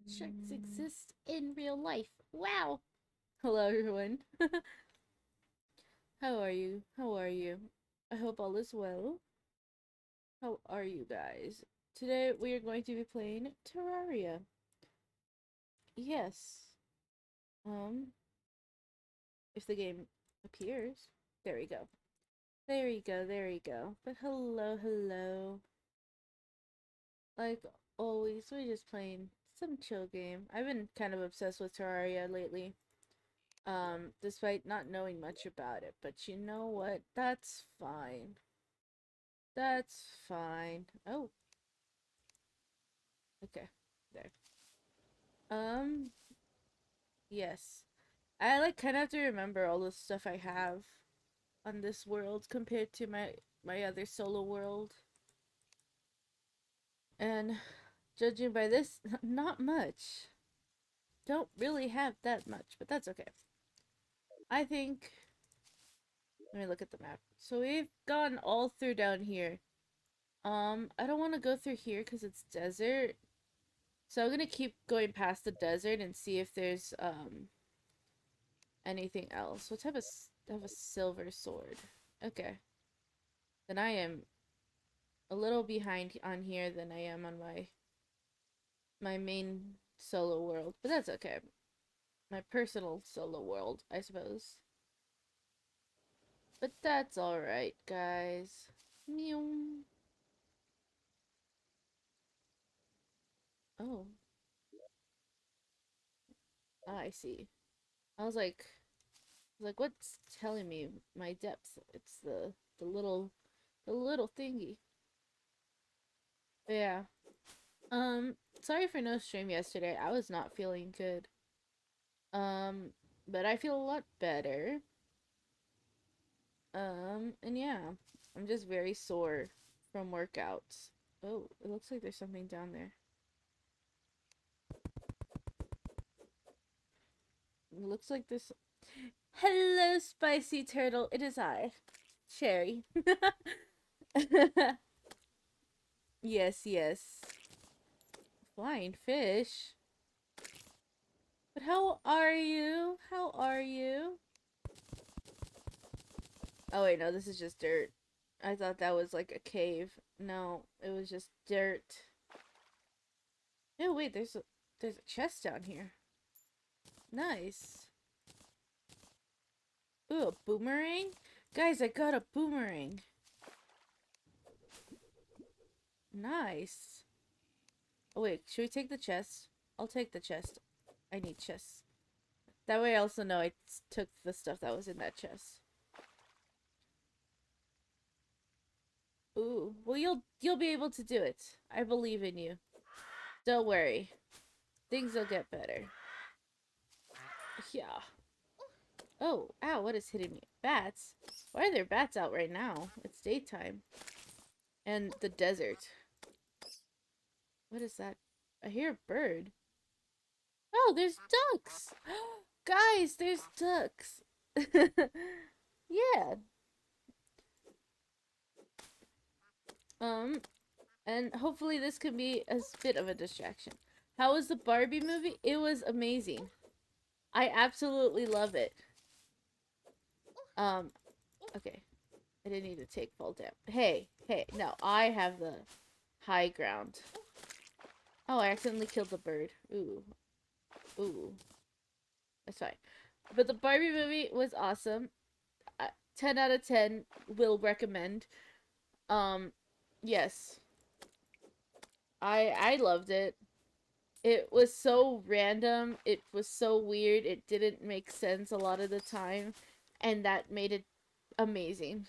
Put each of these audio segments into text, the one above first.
Sharks exist in real life. Wow. Hello, everyone. How are you? How are you? I hope all is well. How are you guys? Today we are going to be playing Terraria. Yes. Um, if the game appears. There we go. There we go, there we go. But hello, hello. Like always, we're just playing some chill game. I've been kind of obsessed with Terraria lately. Despite not knowing much about it. But you know what? That's fine. That's fine. Oh, okay. There. Um, yes. I like kind of have to remember all the stuff I have on this world compared to my other solo world. And judging by this, not much. Don't really have that much, but that's okay. I think let me look at the map. So we've gone all through down here. I don't want to go through here because it's desert. So I'm gonna keep going past the desert and see if there's anything else. What type of have a silver sword? Okay, then I am a little behind on here than I am on my main solo world, but that's okay. My personal solo world, I suppose. But that's all right, guys. Meow. Oh, I see. I was like, what's telling me my depth? It's the little thingy. But yeah. Sorry for no stream yesterday. I was not feeling good. But I feel a lot better. And yeah, I'm just very sore from workouts. Oh, it looks like there's something down there. It looks like this. Hello, spicy turtle. It is I, Cherry. Yes, yes. Flying fish. But how are you? How are you? Oh wait, no, this is just dirt. I thought that was like a cave. No, it was just dirt. Oh wait, there's a chest down here. Nice. Ooh, a boomerang? Guys, I got a boomerang. Nice. Oh wait, should we take the chest? I'll take the chest. I need chests. That way I also know I took the stuff that was in that chest. Ooh, well you'll be able to do it. I believe in you. Don't worry. Things will get better. Yeah. Oh, ow, what is hitting me? Bats? Why are there bats out right now? It's daytime. And the desert. What is that? I hear a bird. Oh, there's ducks! Guys, there's ducks! Yeah. Um, and hopefully this can be a bit of a distraction. How was the Barbie movie? It was amazing. I absolutely love it. Um, okay. I didn't need to take full damage. Hey, hey, no, I have the high ground. Oh, I accidentally killed the bird. Ooh. Ooh. That's fine. But the Barbie movie was awesome. 10 out of 10 will recommend. Um, yes. I loved it. It was so random. It was so weird. It didn't make sense a lot of the time, and that made it amazing.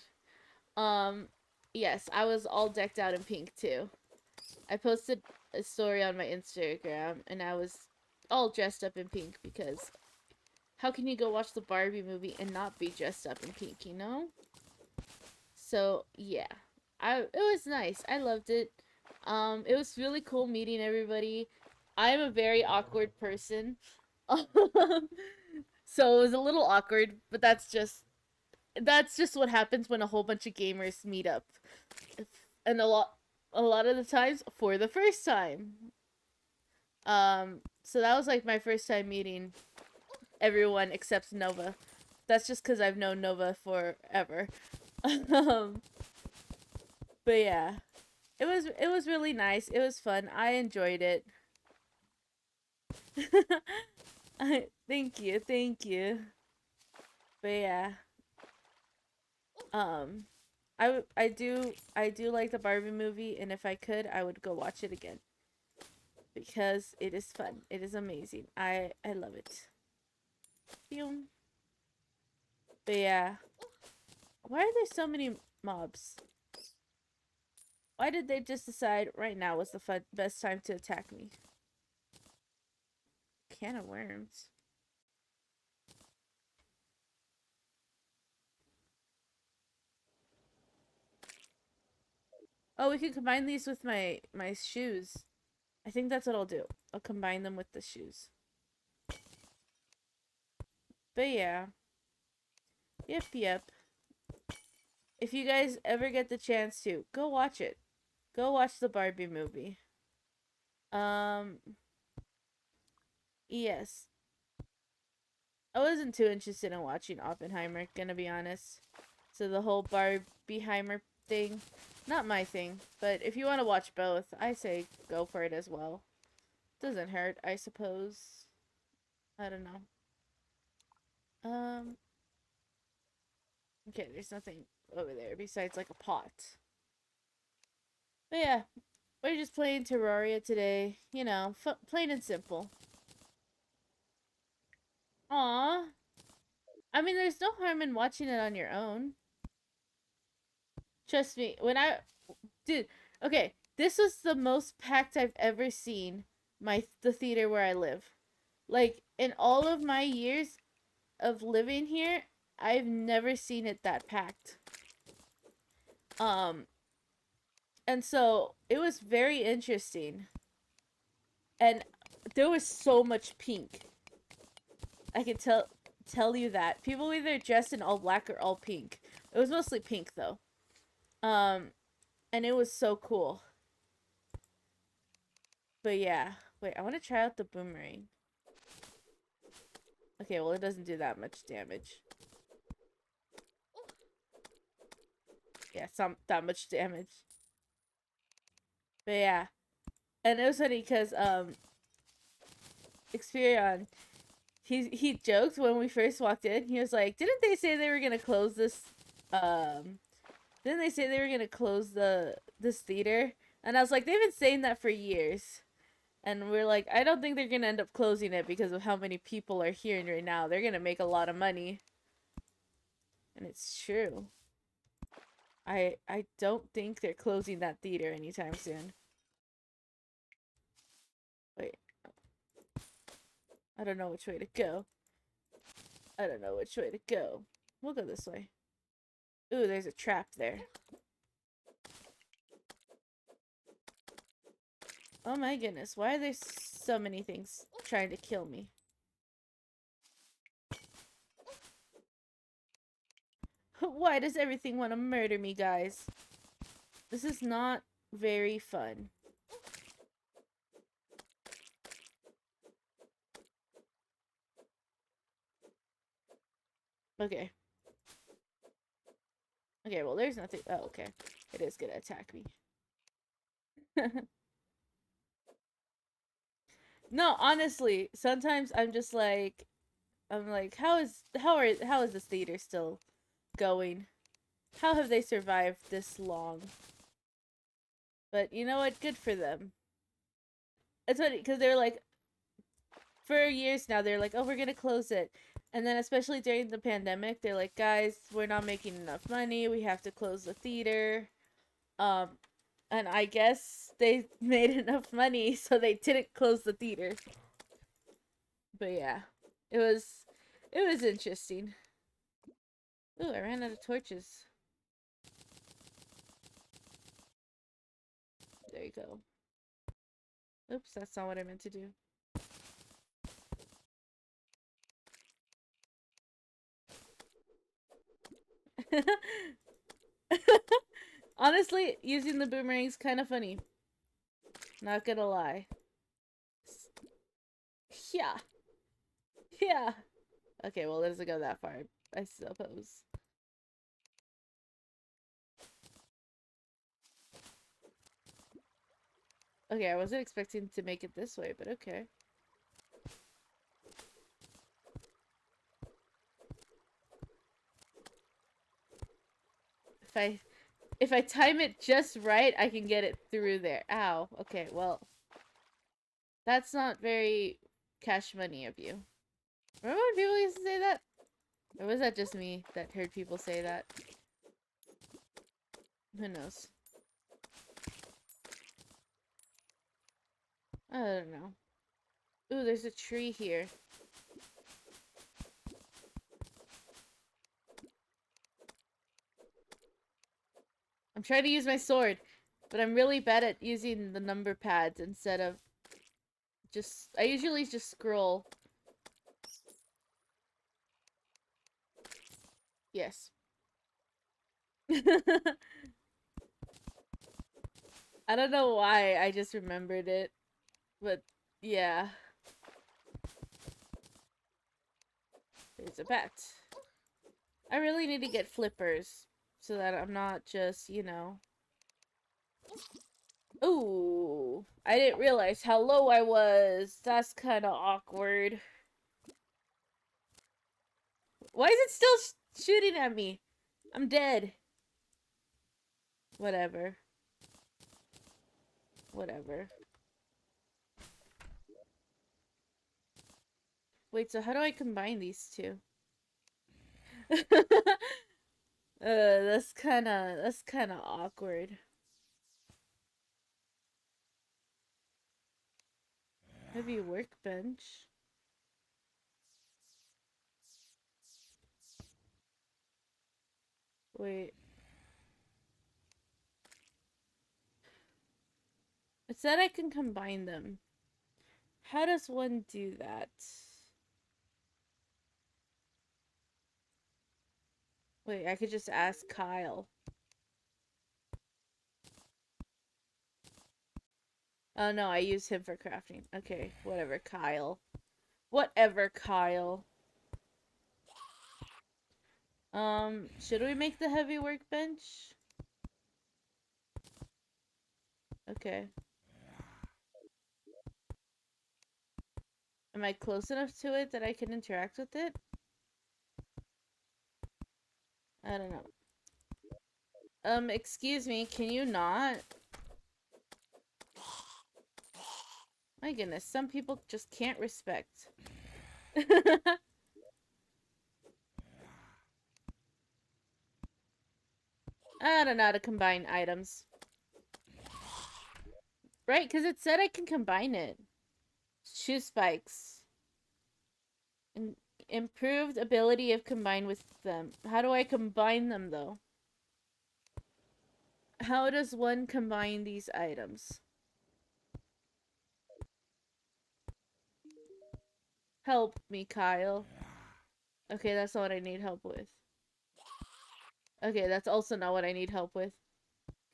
Um, yes, I was all decked out in pink too. I posted a story on my Instagram, and I was all dressed up in pink because how can you go watch the Barbie movie and not be dressed up in pink, you know? So, yeah. It was nice. I loved it. It was really cool meeting everybody. I'm a very awkward person. So it was a little awkward, but that's just what happens when a whole bunch of gamers meet up. And a lot of the times for the first time. So that was like my first time meeting everyone except Nova. That's just because I've known Nova forever. um, but yeah, it was really nice. It was fun. I enjoyed it. Thank you, thank you. But yeah, um, I do like the Barbie movie, and if I could, I would go watch it again because it is fun. It is amazing. I love it. But yeah, why are there so many mobs? Why did they just decide right now was the best time to attack me? Can of worms. Oh, we can combine these with my shoes. I think that's what I'll do. I'll combine them with the shoes. But yeah. Yep, yep. If you guys ever get the chance to, go watch it. Go watch the Barbie movie. Um, yes. I wasn't too interested in watching Oppenheimer, gonna be honest. So the whole Barbieheimer thing, not my thing. But if you want to watch both, I say go for it as well. Doesn't hurt, I suppose. I don't know. Um, okay, there's nothing over there besides like a pot. But yeah, we're just playing Terraria today. You know, plain and simple. Aw. I mean, there's no harm in watching it on your own. Trust me, dude, okay, this was the most packed I've ever seen the theater where I live. Like in all of my years of living here, I've never seen it that packed. Um, and so it was very interesting. And there was so much pink. I can tell you that. People either dressed in all black or all pink. It was mostly pink though. Um, and it was so cool. But yeah, wait, I want to try out the boomerang. Okay, well it doesn't do that much damage. Yeah, some that much damage. But yeah, and it was funny because Experion, he joked when we first walked in. He was like, "Didn't they say they were gonna close this? Um, didn't they say they were gonna close this theater?" And I was like, "They've been saying that for years." And we're like, I don't think they're gonna end up closing it because of how many people are here right now. They're gonna make a lot of money. And it's true. I don't think they're closing that theater anytime soon. Wait. I don't know which way to go. I don't know which way to go. We'll go this way. Ooh, there's a trap there. Oh my goodness, why are there so many things trying to kill me? Why does everything want to murder me, guys? This is not very fun. Okay. Okay, well, there's nothing. Oh, okay. It is gonna attack me. No, honestly, sometimes I'm like, how is this theater still going? How have they survived this long? But you know what? Good for them. It's funny because they're like, for years now, they're like, oh, we're gonna close it, and then especially during the pandemic, they're like, guys, we're not making enough money. We have to close the theater. Um, and I guess they made enough money, so they didn't close the theater. But yeah, it was interesting. Ooh, I ran out of torches. There you go. Oops, that's not what I meant to do. Honestly, using the boomerang's kind of funny. Not gonna lie. Yeah. Yeah. Okay, well, it doesn't go that far, I suppose. Okay, I wasn't expecting to make it this way, but okay. If I time it just right, I can get it through there. Ow. Okay, well, that's not very cash money of you. Remember when people used to say that? Or was that just me that heard people say that? Who knows? I don't know. Ooh, there's a tree here. I'm trying to use my sword, but I'm really bad at using the number pads instead of just... I usually just scroll. Yes. I don't know why, I just remembered it. But, yeah. There's a bat. I really need to get flippers so that I'm not just, you know... Ooh, I didn't realize how low I was. That's kind of awkward. Why is it still shooting at me? I'm dead. Whatever. Whatever. Wait, so how do I combine these two? That's kinda awkward. Heavy workbench. Wait. It said I can combine them. How does one do that? Wait, I could just ask Kyle. Oh no, I use him for crafting. Okay, whatever, Kyle. Whatever, Kyle. Should we make the heavy workbench? Okay. Am I close enough to it that I can interact with it? I don't know. Excuse me, can you not? My goodness, some people just can't respect. I don't know how to combine items. Right, because it said I can combine it. Shoe spikes. In improved ability of combine with them. How do I combine them, though? How does one combine these items? Help me, Kyle. Okay, that's not what I need help with. Okay, that's also not what I need help with.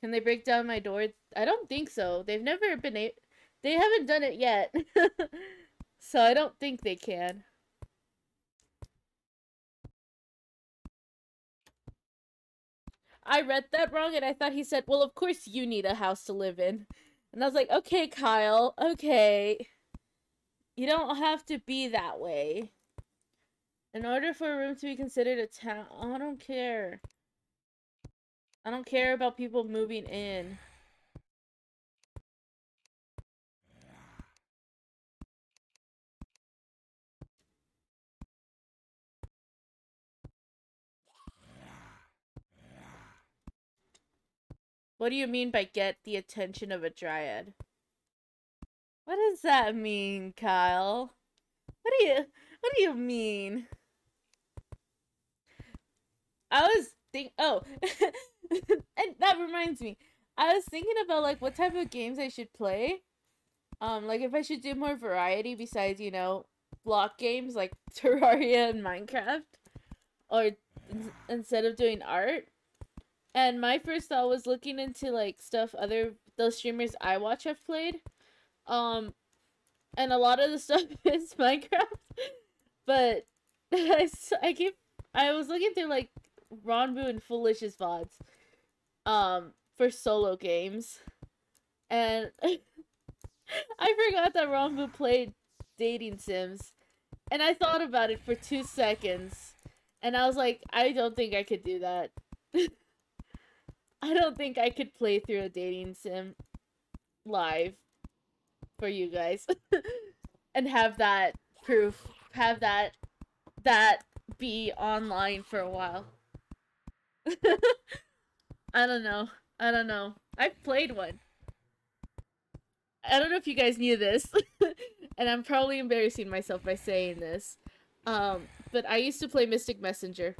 Can they break down my door? I don't think so. They've never been able... They haven't done it yet. So I don't think they can. I read that wrong and I thought he said, well, of course you need a house to live in. And I was like, okay, Kyle, okay. You don't have to be that way. In order for a room to be considered a town... I don't care. I don't care about people moving in. What do you mean by get the attention of a dryad? What does that mean, Kyle? What do you mean? I was oh and that reminds me. I was thinking about like what type of games I should play. Like if I should do more variety besides, you know, block games like Terraria and Minecraft or instead of doing art. And my first thought was looking into like stuff other those streamers I watch have played. Um and a lot of the stuff is Minecraft. But I was looking through like Ronbu and Foolish's VODs, for solo games, and I forgot that Ronbu played dating sims, and I thought about it for 2 seconds, and I was like, I don't think I could do that. I don't think I could play through a dating sim live for you guys and have that proof, have that be online for a while. I don't know. I don't know. I've played one. I don't know if you guys knew this, and I'm probably embarrassing myself by saying this. But I used to play Mystic Messenger.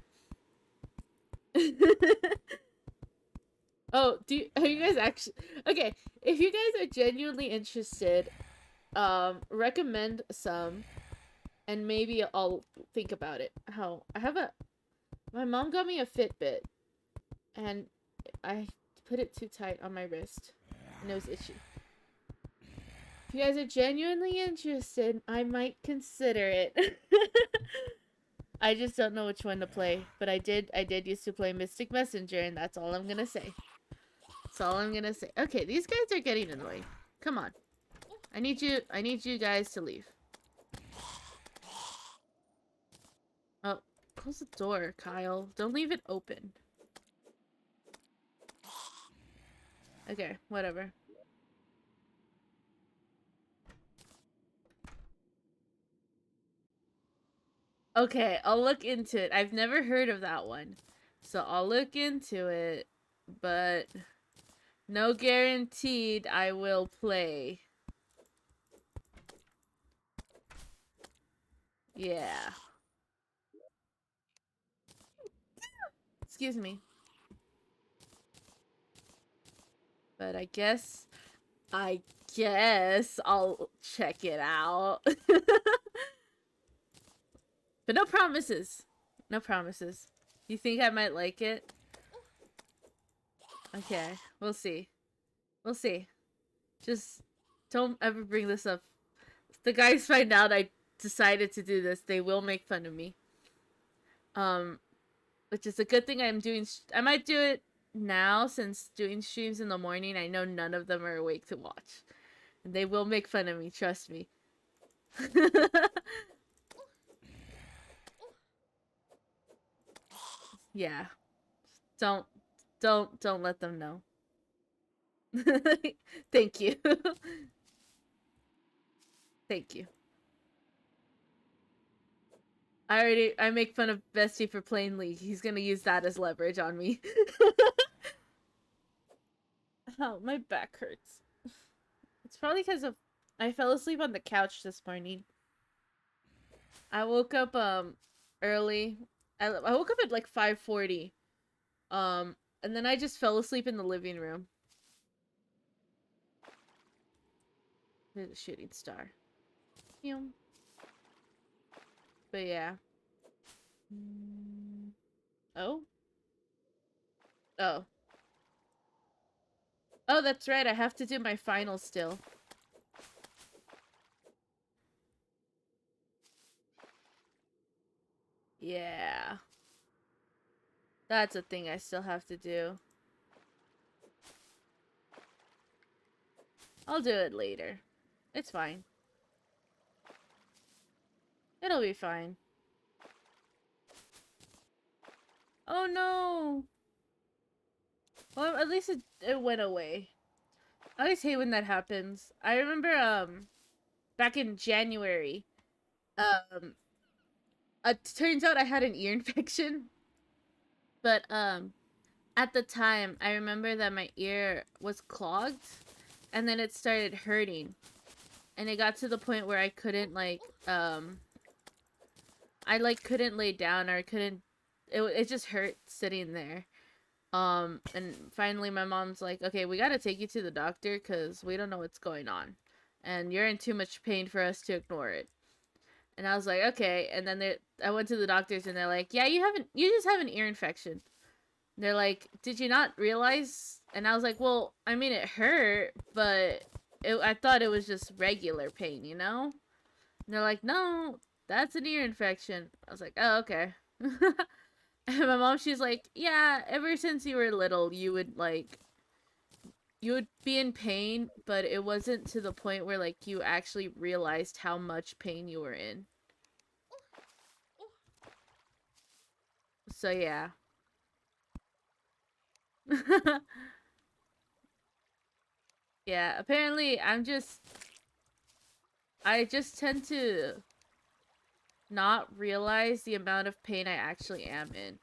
Oh, are you guys actually okay? If you guys are genuinely interested, recommend some, and maybe I'll think about it. How my mom got me a Fitbit, and I put it too tight on my wrist, and it was itchy. If you guys are genuinely interested, I might consider it. I just don't know which one to play, but I did used to play Mystic Messenger, and that's all I'm gonna say. That's all I'm gonna say. Okay, these guys are getting annoying. Come on. I need you guys to leave. Oh, close the door, Kyle. Don't leave it open. Okay, whatever. Okay, I'll look into it. I've never heard of that one. So I'll look into it, but no guaranteed I will play. Yeah. Excuse me. But I guess I'll check it out. But no promises. No promises. You think I might like it? Okay, we'll see. We'll see. Just don't ever bring this up. If the guys find out I decided to do this, they will make fun of me. Which is a good thing I'm doing. I might do it now since doing streams in the morning. I know none of them are awake to watch. And they will make fun of me, trust me. Yeah. Don't let them know. Thank you. Thank you. I make fun of Bestie for playing League. He's gonna use that as leverage on me. Oh, my back hurts. It's probably because of I fell asleep on the couch this morning. I woke up early. I woke up at like 5:40. And then I just fell asleep in the living room. There's a shooting star. But yeah. Oh? Oh. Oh, that's right. I have to do my final still. Yeah. That's a thing I still have to do. I'll do it later. It's fine. It'll be fine. Oh no! Well, at least it went away. I always hate when that happens. I remember, back in January, it turns out I had an ear infection. But, at the time, I remember that my ear was clogged, and then it started hurting. And it got to the point where I couldn't, like, couldn't lay down, or it just hurt sitting there. And finally my mom's like, okay, we gotta take you to the doctor because we don't know what's going on. And you're in too much pain for us to ignore it. And I was like, okay. And then I went to the doctors and they're like, yeah, you just have an ear infection. They're like, did you not realize? And I was like, well, I mean, it hurt, but I thought it was just regular pain, you know? And they're like, no, that's an ear infection. I was like, oh, okay. And my mom, she's like, yeah, ever since you were little, you would be in pain, but it wasn't to the point where, like, you actually realized how much pain you were in. So, yeah. Yeah, apparently I just tend to not realize the amount of pain I actually am in.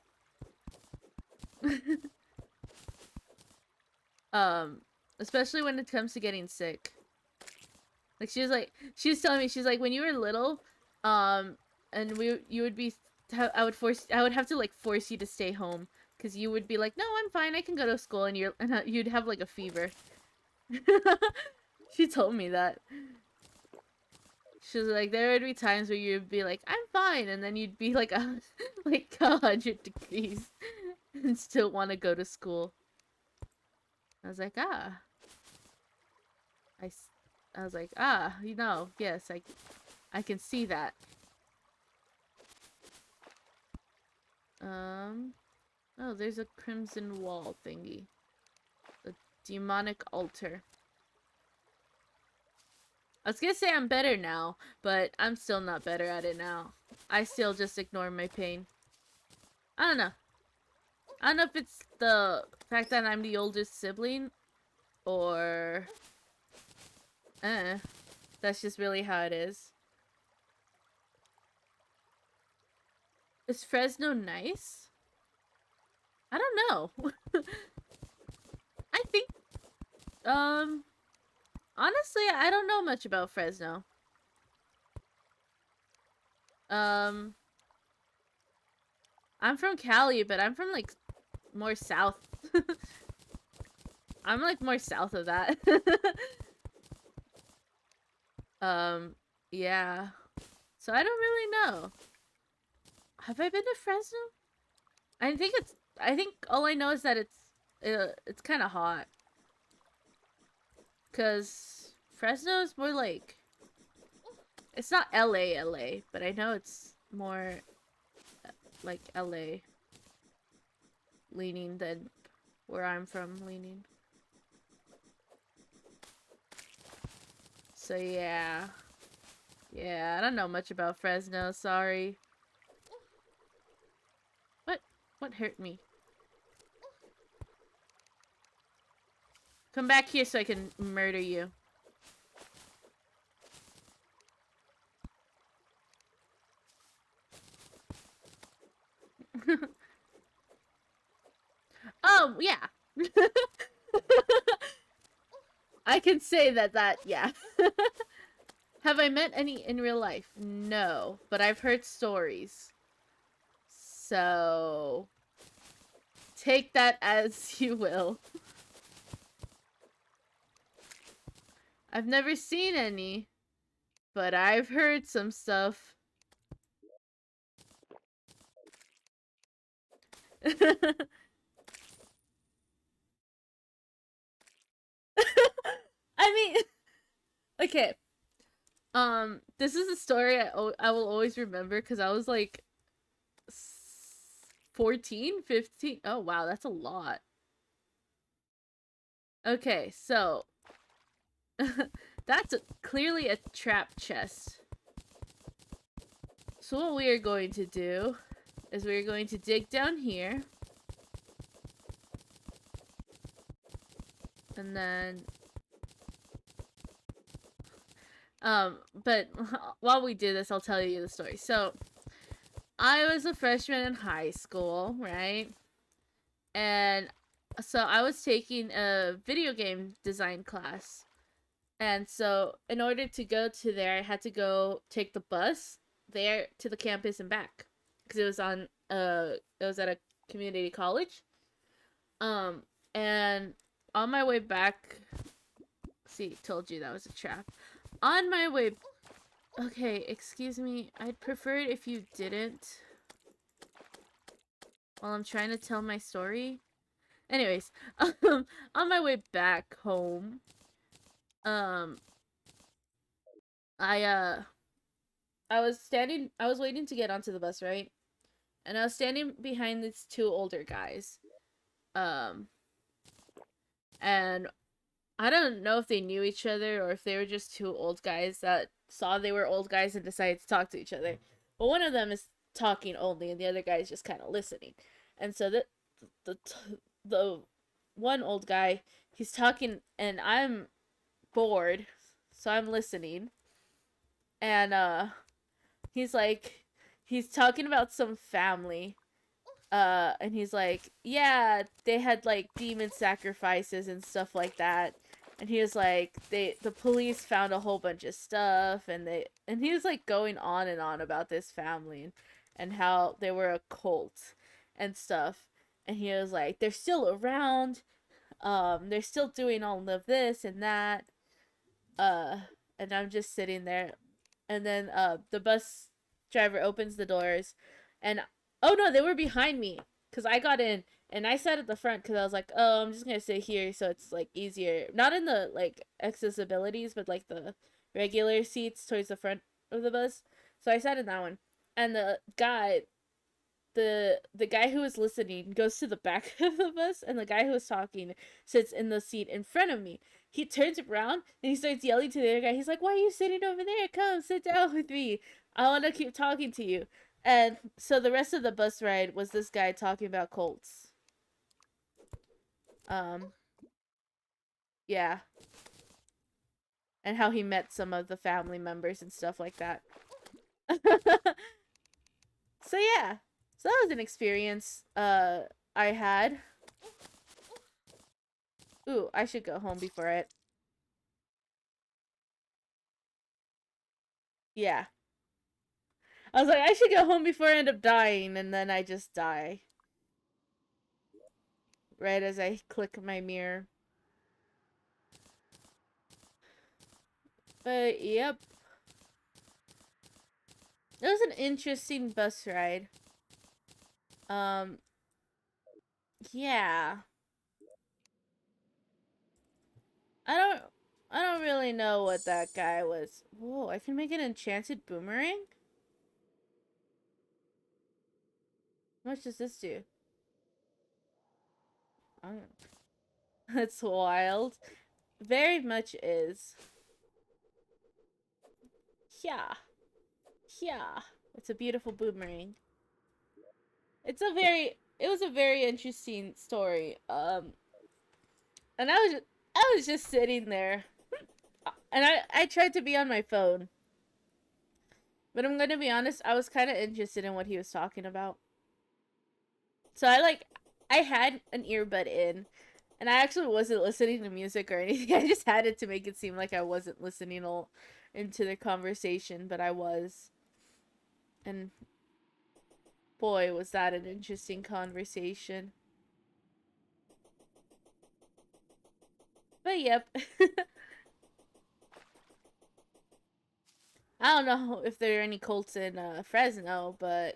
um, Especially when it comes to getting sick. Like she was telling me, she's like, when you were little, um, and you would be, I would have to like force you to stay home because you would be like, no, I'm fine, I can go to school, and you'd have like a fever. She told me that. She was like, there would be times where you'd be like, I'm fine, and then you'd be like like 100 degrees and still want to go to school. I was like, ah, I, I was like, ah, you know, yes, I can see that. Oh, there's a crimson wall thingy. The demonic altar. I was gonna say I'm better now, but I'm still not better at it now. I still just ignore my pain. I don't know. I don't know if it's the fact that I'm the oldest sibling, or... that's just really how it is. Is Fresno nice? I don't know. I think, honestly, I don't know much about Fresno. Um, I'm from Cali, but I'm from, like, more south. I'm, like, more south of that. Yeah. So I don't really know. Have I been to Fresno? I think all I know is that it's kind of hot. Cause Fresno is more like, it's not LA, but I know it's more like LA leaning than where I'm from leaning. So yeah. Yeah, I don't know much about Fresno, sorry. What hurt me? Come back here so I can murder you. Oh, yeah. I can say yeah. Have I met any in real life? No, but I've heard stories. So, take that as you will. I've never seen any, but I've heard some stuff. I mean, okay. This is a story I will always remember because I was like 14, 15. Oh, wow, that's a lot. Okay, so that's clearly a trap chest. So what we are going to do is we're going to dig down here. And then but while we do this, I'll tell you the story. So, I was a freshman in high school, right? And so I was taking a video game design class. And so, in order to go to there, I had to go take the bus there to the campus and back because it was at a community college. Um and on my way back, see, told you that was a trap. On my way, okay, excuse me. I'd prefer it if you didn't while I'm trying to tell my story. Anyways, on my way back home, Um, I I was waiting to get onto the bus, right? And I was standing behind these two older guys. Um, and I don't know if they knew each other or if they were just two old guys that saw they were old guys and decided to talk to each other. But one of them is talking only, and the other guy is just kind of listening. And so the the one old guy, he's talking, and I'm bored, so I'm listening. And he's like, he's talking about some family. And he's like, yeah, they had like demon sacrifices and stuff like that. And he was like, the police found a whole bunch of stuff, and he was like going on and on about this family and how they were a cult and stuff. And he was like, they're still around, they're still doing all of this and that. Uh, and I'm just sitting there, and then the bus driver opens the doors, and oh no, they were behind me because I got in and I sat at the front because I was like, oh, I'm just gonna sit here so it's like easier, not in the like accessibilities, but like the regular seats towards the front of the bus. So I sat in that one, and the guy who was listening goes to the back of the bus, and the guy who was talking sits in the seat in front of me. He turns around and he starts yelling to the other guy. He's like, why are you sitting over there? Come sit down with me, I want to keep talking to you. And so the rest of the bus ride was this guy talking about cults. um yeah, and how he met some of the family members and stuff like that. So yeah, so that was an experience I had. Ooh, I should go home before it. Yeah. I was like, I should go home before I end up dying, and then I just die. Right as I click my mirror. But, yep. It was an interesting bus ride. Um, yeah. I don't... I don't really know what that guy was. Whoa, I can make an enchanted boomerang? How much does this do? I don't know. That's wild. Very much is. Yeah. Yeah. It's a beautiful boomerang. It was a very interesting story. And I was just sitting there, and I tried to be on my phone, but I'm gonna be honest, I was kind of interested in what he was talking about. So I had an earbud in, and I actually wasn't listening to music or anything. I just had it to make it seem like I wasn't listening all into the conversation, but I was. And boy, was that an interesting conversation. But yep. I don't know if there are any cults in Fresno, but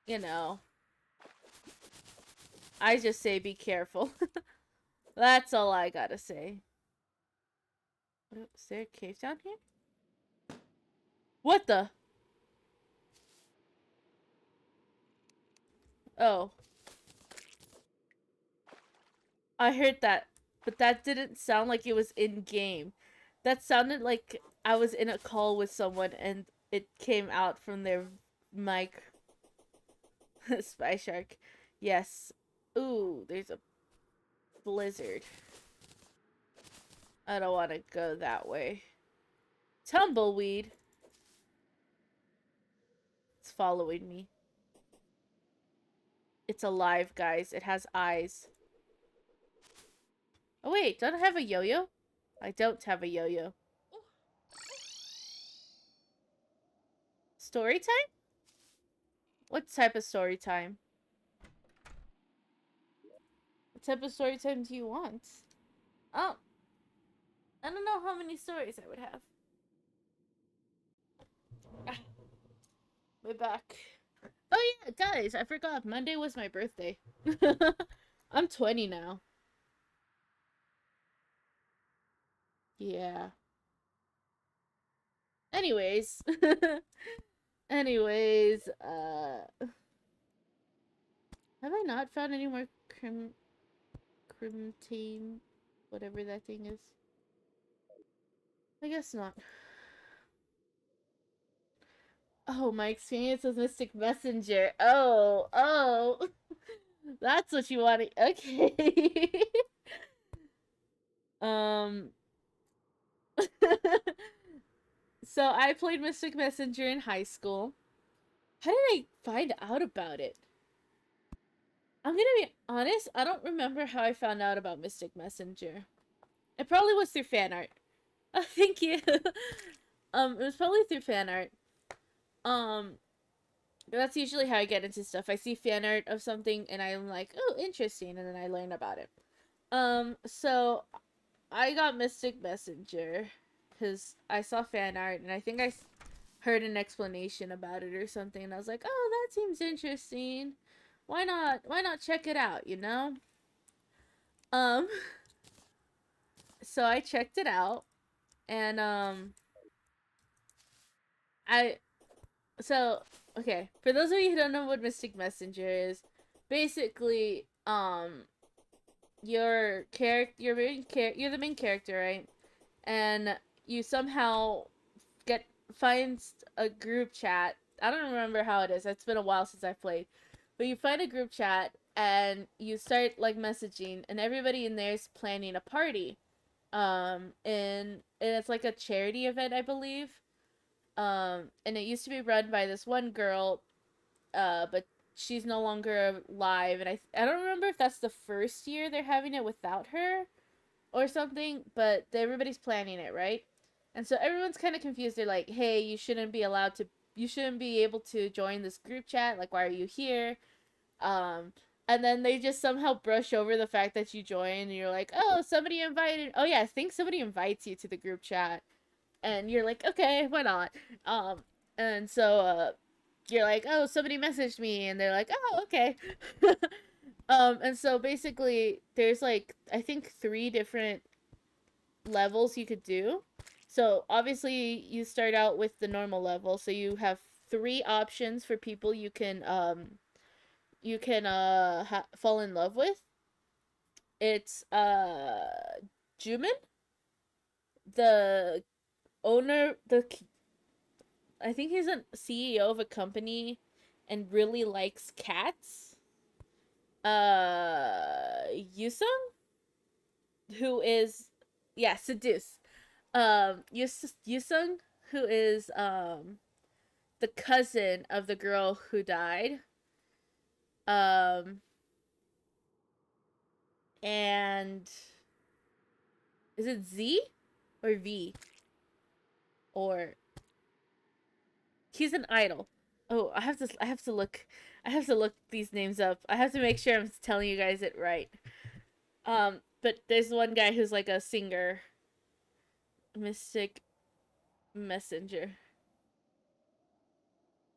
you know, I just say be careful. That's all I gotta say. Is there a cave down here? What the? Oh, I heard that, but that didn't sound like it was in game. That sounded like I was in a call with someone and it came out from their mic. Spy Shark. Yes. Ooh, there's a blizzard. I don't want to go that way. Tumbleweed. It's following me. It's alive, guys. It has eyes. Oh, wait. Don't I have a yo-yo? I don't have a yo-yo. Story time? What type of story time? What type of story time do you want? Oh, I don't know how many stories I would have. Ah, we're back. Oh yeah, guys, I forgot. Monday was my birthday. I'm 20 now. Yeah. Anyways. Anyways, have I not found any more crim team, whatever that thing is? I guess not. Oh, my experience with Mystic Messenger. Oh. That's what you want to. Okay. um. So I played Mystic Messenger in high school. How did I find out about it? I'm gonna be honest, I don't remember how I found out about Mystic Messenger. It probably was through fan art. Oh, thank you. It was probably through fan art. Um, that's usually how I get into stuff. I see fan art of something and I'm like, oh, interesting, and then I learn about it. So I got Mystic Messenger because I saw fan art and I think I heard an explanation about it or something, and I was like, oh, that seems interesting. Why not? Why not check it out? You know. Um. So I checked it out, and I so okay. For those of you who don't know what Mystic Messenger is, basically, you're the main character, right? And you somehow get finds a group chat. I don't remember how it is. It's been a while since I played. But you find a group chat and you start like messaging and everybody in there is planning a party. And it's like a charity event, I believe. And it used to be run by this one girl, but she's no longer live, and I don't remember if that's the first year they're having it without her or something, but everybody's planning it, right? And so everyone's kind of confused. They're like, "Hey, you shouldn't be able to join this group chat. Like, why are you here?" Um, and then they just somehow brush over the fact that you joined, and you're like, "Oh, somebody invited. Oh yeah, I think somebody invites you to the group chat." And you're like, "Okay, why not?" Um, and so you're like, "Oh, somebody messaged me," and they're like, "Oh, okay." And so basically, there's like I think three different levels you could do. So obviously you start out with the normal level, so you have three options for people you can fall in love with. It's Jumin, the owner, the I think he's a CEO of a company and really likes cats. Yusung, who is yeah, seduce. Yusung, who is the cousin of the girl who died. Um, and is it Z or V, or he's an idol? Oh, I have to look these names up. I have to make sure I'm telling you guys it right. But there's one guy who's like a singer, Mystic Messenger.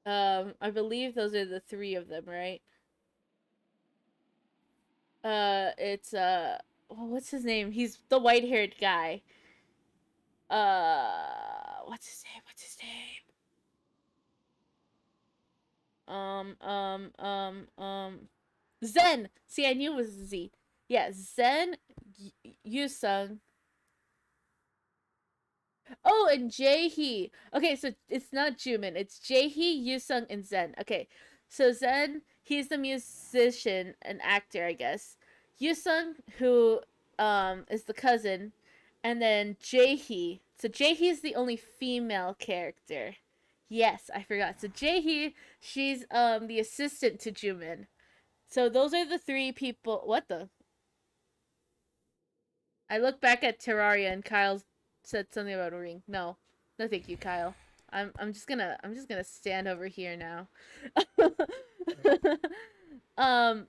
I believe those are the three of them, right? It's what's his name? He's the white-haired guy. What's his name? What's his name? Zen. See, I knew it was Z. Yeah, Zen Yusung. Oh, and Jaehee. Okay, so it's not Jumin. It's Jaehee, Yusung, and Zen. Okay, so Zen, he's the musician and actor, I guess. Yusung, who is the cousin, and then Jaehee. So Jaehee is the only female character. Yes, I forgot. So Jaehee, she's the assistant to Jumin. So those are the three people. What the? I look back at Terraria and Kyle said something about a ring. No, no, thank you, Kyle. I'm just gonna stand over here now. um.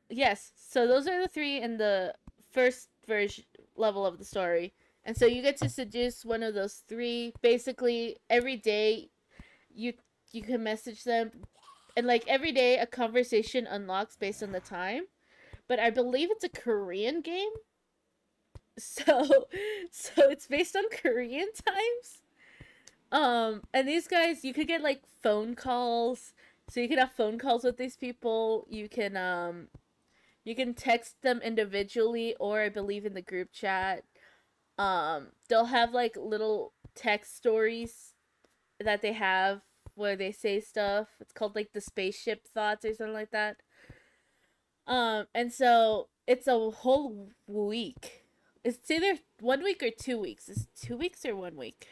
Yes. So those are the three in the first version level of the story, and so you get to seduce one of those three. Basically, every day, you you can message them, and like every day, a conversation unlocks based on the time. But I believe it's a Korean game. So so it's based on Korean times. And these guys, you could get like phone calls. So you can have phone calls with these people. You can text them individually or I believe in the group chat. They'll have like little text stories that they have where they say stuff. It's called like the spaceship thoughts or something like that. And so it's a whole week. It's either 1 week or 2 weeks. Is it 2 weeks or 1 week?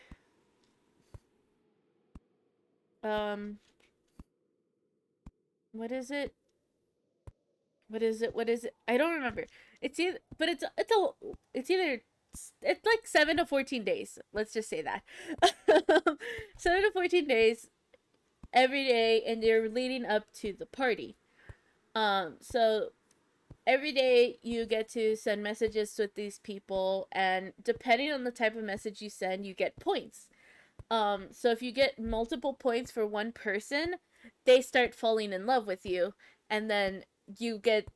Um, what is it? What is it? What is it? I don't remember. It's either, but it's either it's like 7 to 14 days. Let's just say that 7 to 14 days every day, and they're leading up to the party. So every day you get to send messages with these people, and depending on the type of message you send, you get points. So if you get multiple points for one person, they start falling in love with you, and then you get,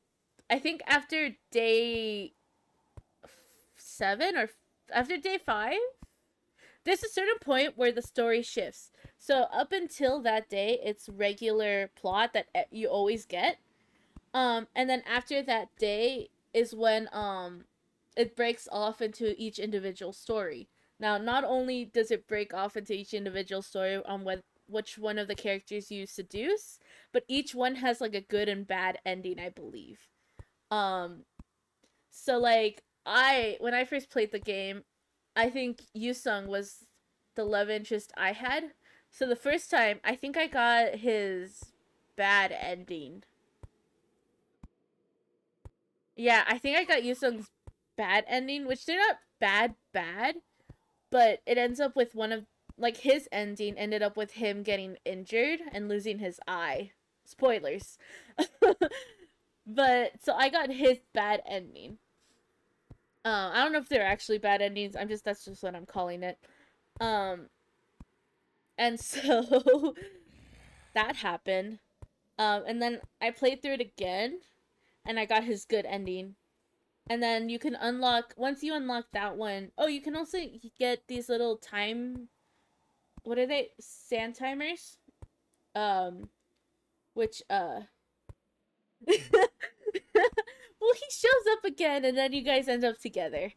I think after day 7 or after day 5, there's a certain point where the story shifts. So up until that day, it's regular plot that you always get. And then after that day is when it breaks off into each individual story. Now, not only does it break off into each individual story on which one of the characters you seduce, but each one has like a good and bad ending, I believe. Um, so like when I first played the game, I think Yusung was the love interest I had. So the first time, I think I got his bad ending. Yeah, I think I got Yusung's bad ending, which they're not bad, but it ends up with one of like his ending ended up with him getting injured and losing his eye. Spoilers. But so I got his bad ending. I don't know if they're actually bad endings. That's just what I'm calling it. Um, and so that happened. And then I played through it again, and I got his good ending. And then you can unlock once you unlock that one. Oh, you can also get these little time. What are they? Sand timers. Um, which well, he shows up again, and then you guys end up together.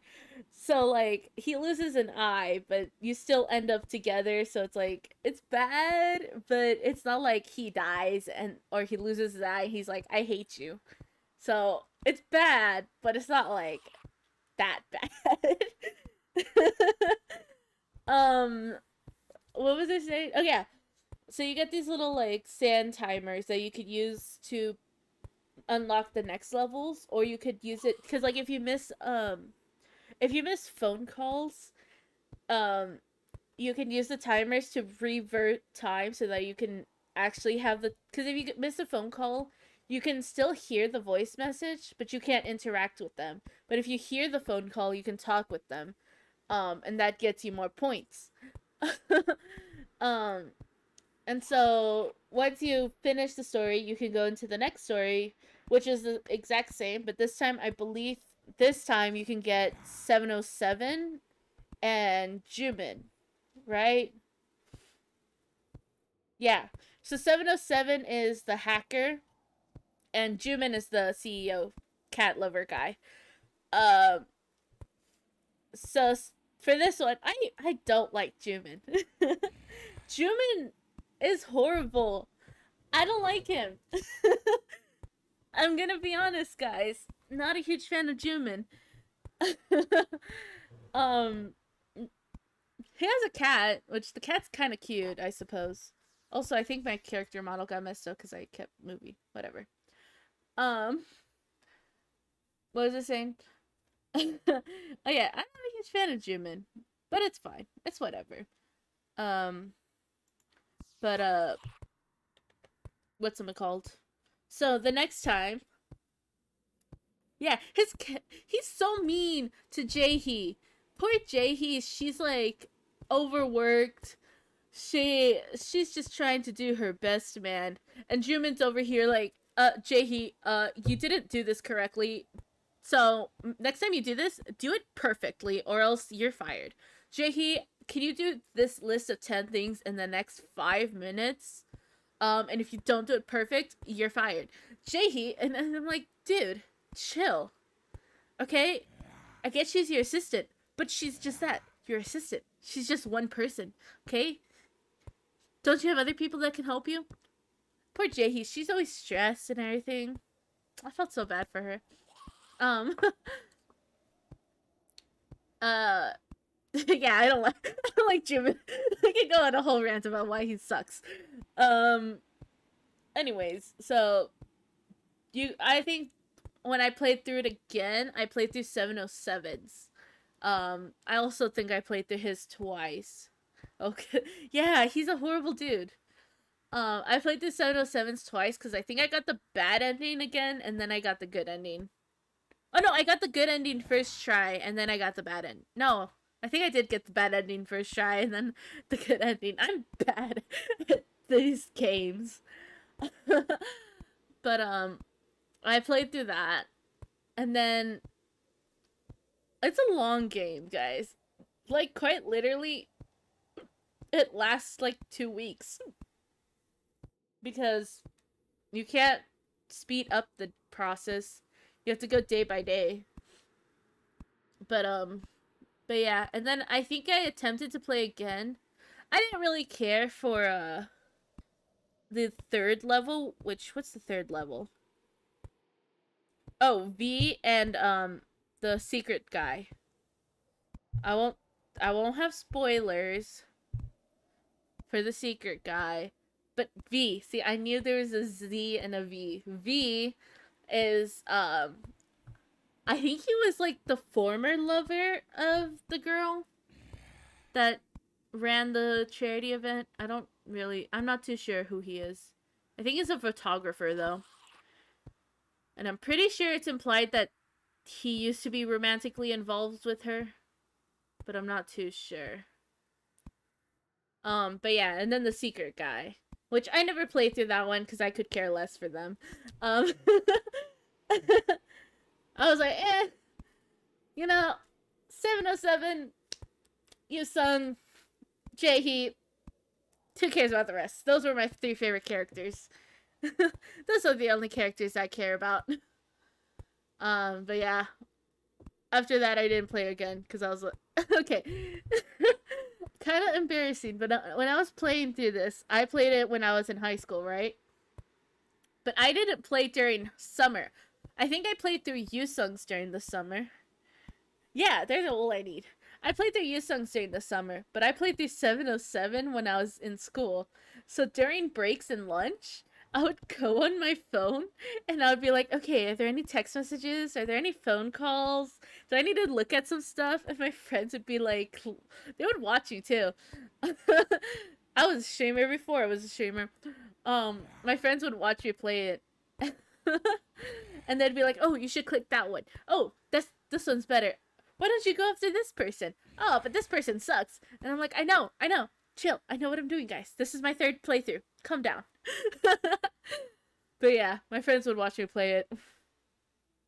So like he loses an eye, but you still end up together. So it's like it's bad, but it's not like he dies and or he loses his eye. He's like, I hate you. So it's bad, but it's not like that bad. um, what was I saying? Oh yeah. So you get these little like sand timers that you could use to unlock the next levels, or you could use it because like if you miss phone calls, um you can use the timers to revert time so that you can actually have the because if you miss a phone call, you can still hear the voice message but you can't interact with them, but if you hear the phone call you can talk with them, and that gets you more points. um and so once you finish the story, you can go into the next story, which is the exact same, but this time I believe this time you can get 707 and Jumin, right? Yeah. So 707 is the hacker and Jumin is the CEO cat lover guy. Um so for this one, I don't like Jumin. Jumin is horrible. I don't like him. I'm gonna be honest, guys. Not a huge fan of Jumin. um, he has a cat, which the cat's kind of cute, I suppose. Also, I think my character model got messed up because I kept moving. Whatever. Um, what was I saying? Oh yeah, I'm not a huge fan of Jumin, but it's fine. It's whatever. Um, but what's it called? So the next time, yeah, he's so mean to Jaehee. Poor Jaehee, she's like overworked. She's just trying to do her best, man. And Jumin's over here like, Jaehee, you didn't do this correctly. So next time you do this, do it perfectly, or else you're fired. Jahi, can you do this list of 10 things in the next 5 minutes? And if you don't do it perfect, you're fired. Jahi, and I'm like, dude, chill. Okay? I get she's your assistant, but she's just that, your assistant. She's just one person. Okay? Don't you have other people that can help you? Poor Jahi, she's always stressed and everything. I felt so bad for her. Um, uh, yeah, I don't like Jimin. I could go on a whole rant about why he sucks. Um, anyways, so I think when I played through it again, I played through 707's. I also think I played through his twice. Okay, yeah, he's a horrible dude. I played through 707's twice because I think I got the bad ending again, and then I got the good ending. Oh no, I got the good ending first try, and then I got the bad end. No, I think I did get the bad ending first try, and then the good ending. I'm bad at these games. But I played through that, and then it's a long game, guys. Like quite literally, it lasts like 2 weeks because you can't speed up the process. You have to go day by day. But but yeah, and then I think I attempted to play again. I didn't really care for the third level, which what's the third level? Oh, V and the secret guy. I won't I won't have spoilers for the secret guy. But V, see, I knew there was a Z and a V. V is I think he was like the former lover of the girl that ran the charity event. I'm not too sure who he is. I think he's a photographer though. And I'm pretty sure it's implied that he used to be romantically involved with her, but I'm not too sure. But yeah, and then the secret guy, which I never played through that one because I could care less for them. Um, I was like, 707, Yusung, Jae-hee, who cares about the rest? Those were my 3 favorite characters. Those are the only characters I care about. But yeah, after that I didn't play again because I was like, okay, kind of embarrassing. But when I was playing through this, I played it when I was in high school, right? But I didn't play during summer. I think I played through Yusung's during the summer. Yeah, they're the all I need. I played through Yusung's during the summer, but I played through 707 when I was in school. So during breaks and lunch, I would go on my phone and I would be like, okay, are there any text messages? Are there any phone calls? Do I need to look at some stuff? And my friends would be like, they would watch you too. I was a streamer before I was a streamer. My friends would watch me play it. And they'd be like, oh, you should click that one. Oh, this one's better. Why don't you go after this person? Oh, but this person sucks. And I'm like, I know. Chill. I know what I'm doing, guys. This is my 3rd playthrough. Calm down. But yeah, my friends would watch me play it.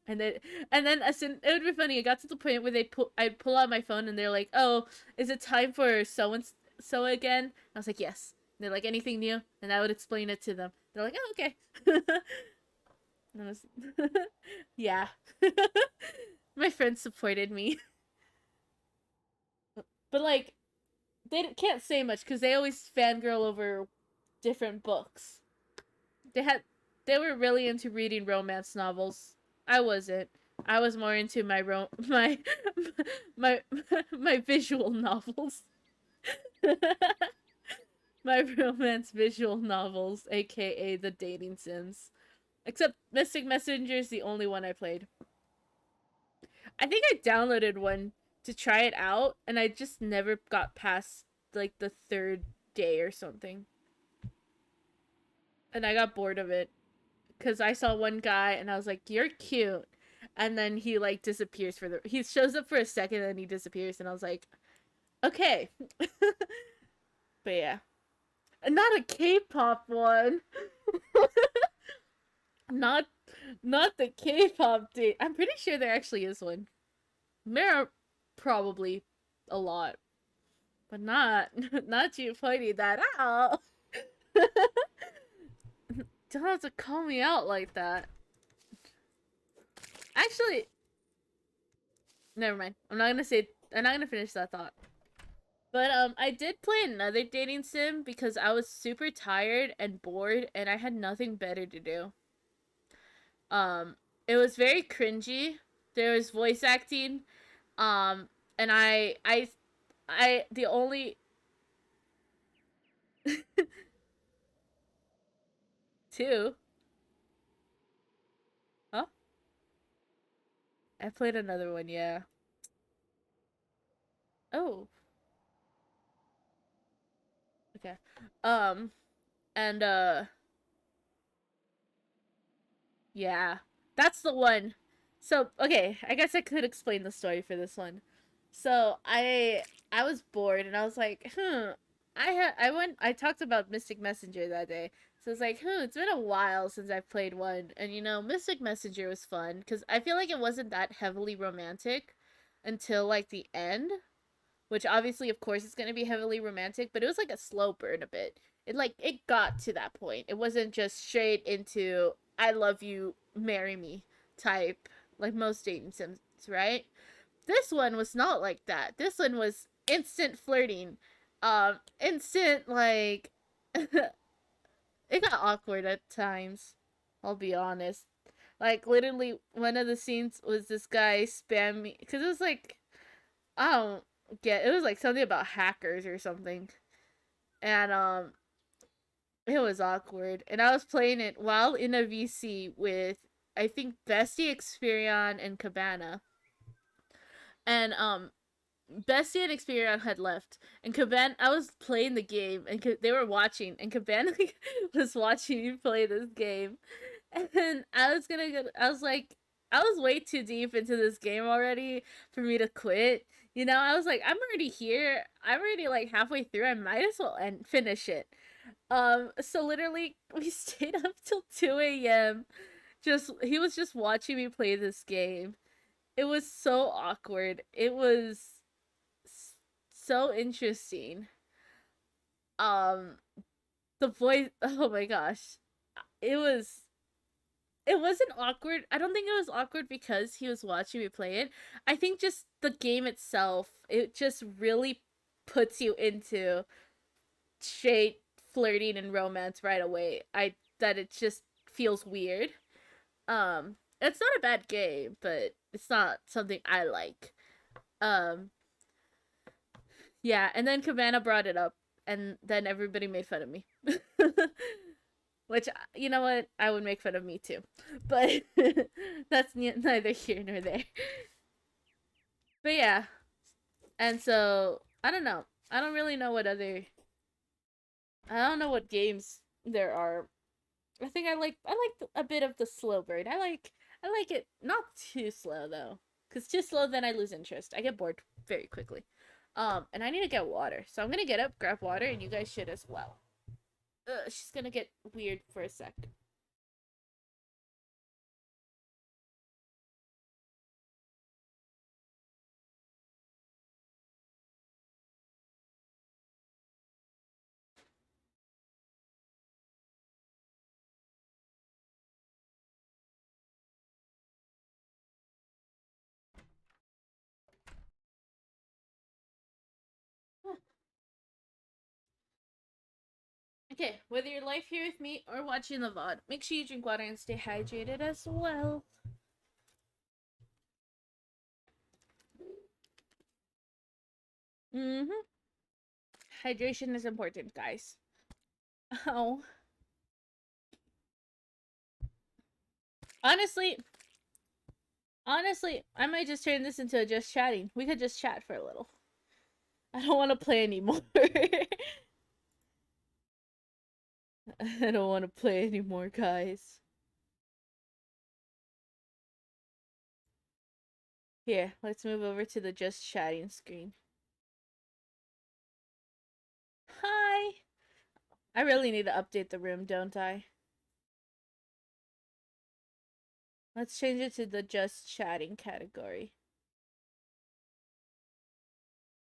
And then as soon, it would be funny. It got to the point where I'd pull out my phone and they're like, "Oh, is it time for so and so again?" And I was like, "Yes." And they're like, "Anything new?" And I would explain it to them. They're like, "Oh, okay." And I was, yeah. My friends supported me, but like, they can't say much because they always fangirl over different books. They had, they were really into reading romance novels. I wasn't. I was more into my my visual novels. My romance visual novels, aka the dating sims. Except Mystic Messenger is the only one I played. I think I downloaded one to try it out, and I just never got past like the 3rd day or something. And I got bored of it because I saw one guy and I was like, "You're cute," and then he like disappears he shows up for a second and then he disappears, and I was like, "Okay." But yeah, not a K-pop one. Not not the K-pop date. I'm pretty sure there actually is one. There are probably a lot, but not not you pointing that out. Don't have to call me out like that. Actually, never mind. I'm not gonna finish that thought. But I did play another dating sim because I was super tired and bored and I had nothing better to do. Um it was very cringy. There was voice acting. Um and I the only two. Huh? I played another one, yeah. Oh, okay. Um and yeah. That's the one. So, okay, I guess I could explain the story for this one. So, I was bored and I was like, I talked about Mystic Messenger that day. So it's like, it's been a while since I've played one. And Mystic Messenger was fun cuz I feel like it wasn't that heavily romantic until like the end, which obviously of course it's going to be heavily romantic, but it was like a slow burn a bit. It got to that point. It wasn't just straight into I love you, marry me type like most dating sims, right? This one was not like that. This one was instant flirting. Instant like it got awkward at times. I'll be honest. Like literally one of the scenes was this guy spam me cuz it was like I don't get it was like something about hackers or something. And it was awkward. And I was playing it while in a VC with I think Bestie, Experion, and Cabana. And Bestie and Experion had left, and Cabana. I was playing the game, and they were watching, and Cabana was watching me play this game, and then I was gonna go. I was like, I was way too deep into this game already for me to quit. I was like, I'm already here. I'm already like halfway through. I might as well and finish it. So literally, we stayed up till 2 a.m. He was just watching me play this game. It was so awkward. It was so interesting. Um, the voice. Oh my gosh, it was. It wasn't awkward. I don't think it was awkward because he was watching me play it. I think just the game itself, it just really puts you into straight flirting and romance right away. It just feels weird. It's not a bad game, but it's not something I like. Um, yeah, and then Cabana brought it up, and then everybody made fun of me. Which, you know what? I would make fun of me too. But that's neither here nor there. But yeah, and so, I don't know. I don't really know what other. I don't know what games there are. I like a bit of the slow burn. I like it not too slow though, cause too slow then I lose interest. I get bored very quickly. And I need to get water, so I'm gonna get up, grab water, and you guys should as well. She's gonna get weird for a sec. Okay, whether you're live here with me or watching the VOD, make sure you drink water and stay hydrated as well. Mm-hmm. Hydration is important, guys. Oh. Honestly, honestly, I might just turn this into just chatting. We could just chat for a little. I don't want to play anymore. I don't want to play anymore, guys. Here, let's move over to the just chatting screen. Hi! I really need to update the room, don't I? Let's change it to the just chatting category.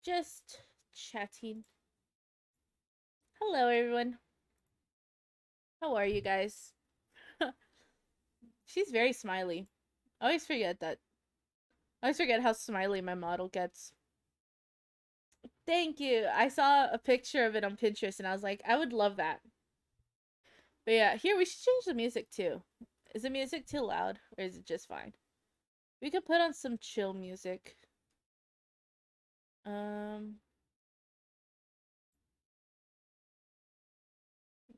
Just chatting. Hello, everyone. How are you guys? She's very smiley. I always forget that. I always forget how smiley my model gets. Thank you. I saw a picture of it on Pinterest and I was like, I would love that. But yeah, here we should change the music too. Is the music too loud or is it just fine? We could put on some chill music. Um,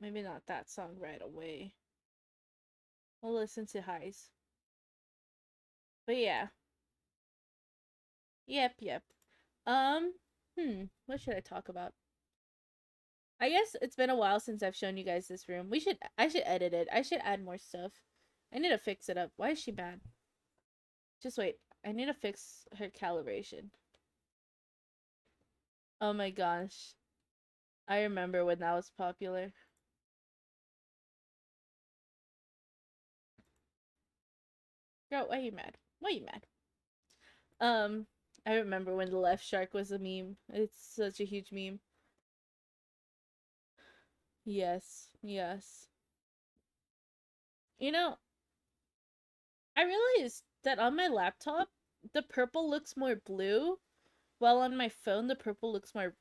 maybe not that song right away. We'll listen to Highs. But yeah. Yep. Um, what should I talk about? I guess it's been a while since I've shown you guys this room. I should edit it. I should add more stuff. I need to fix it up. Why is she mad? Just wait. I need to fix her calibration. Oh my gosh. I remember when that was popular. Girl, why are you mad? Why are you mad? Um, I remember when the left shark was a meme. It's such a huge meme. Yes. You know, I realized that on my laptop, the purple looks more blue, while on my phone, the purple looks more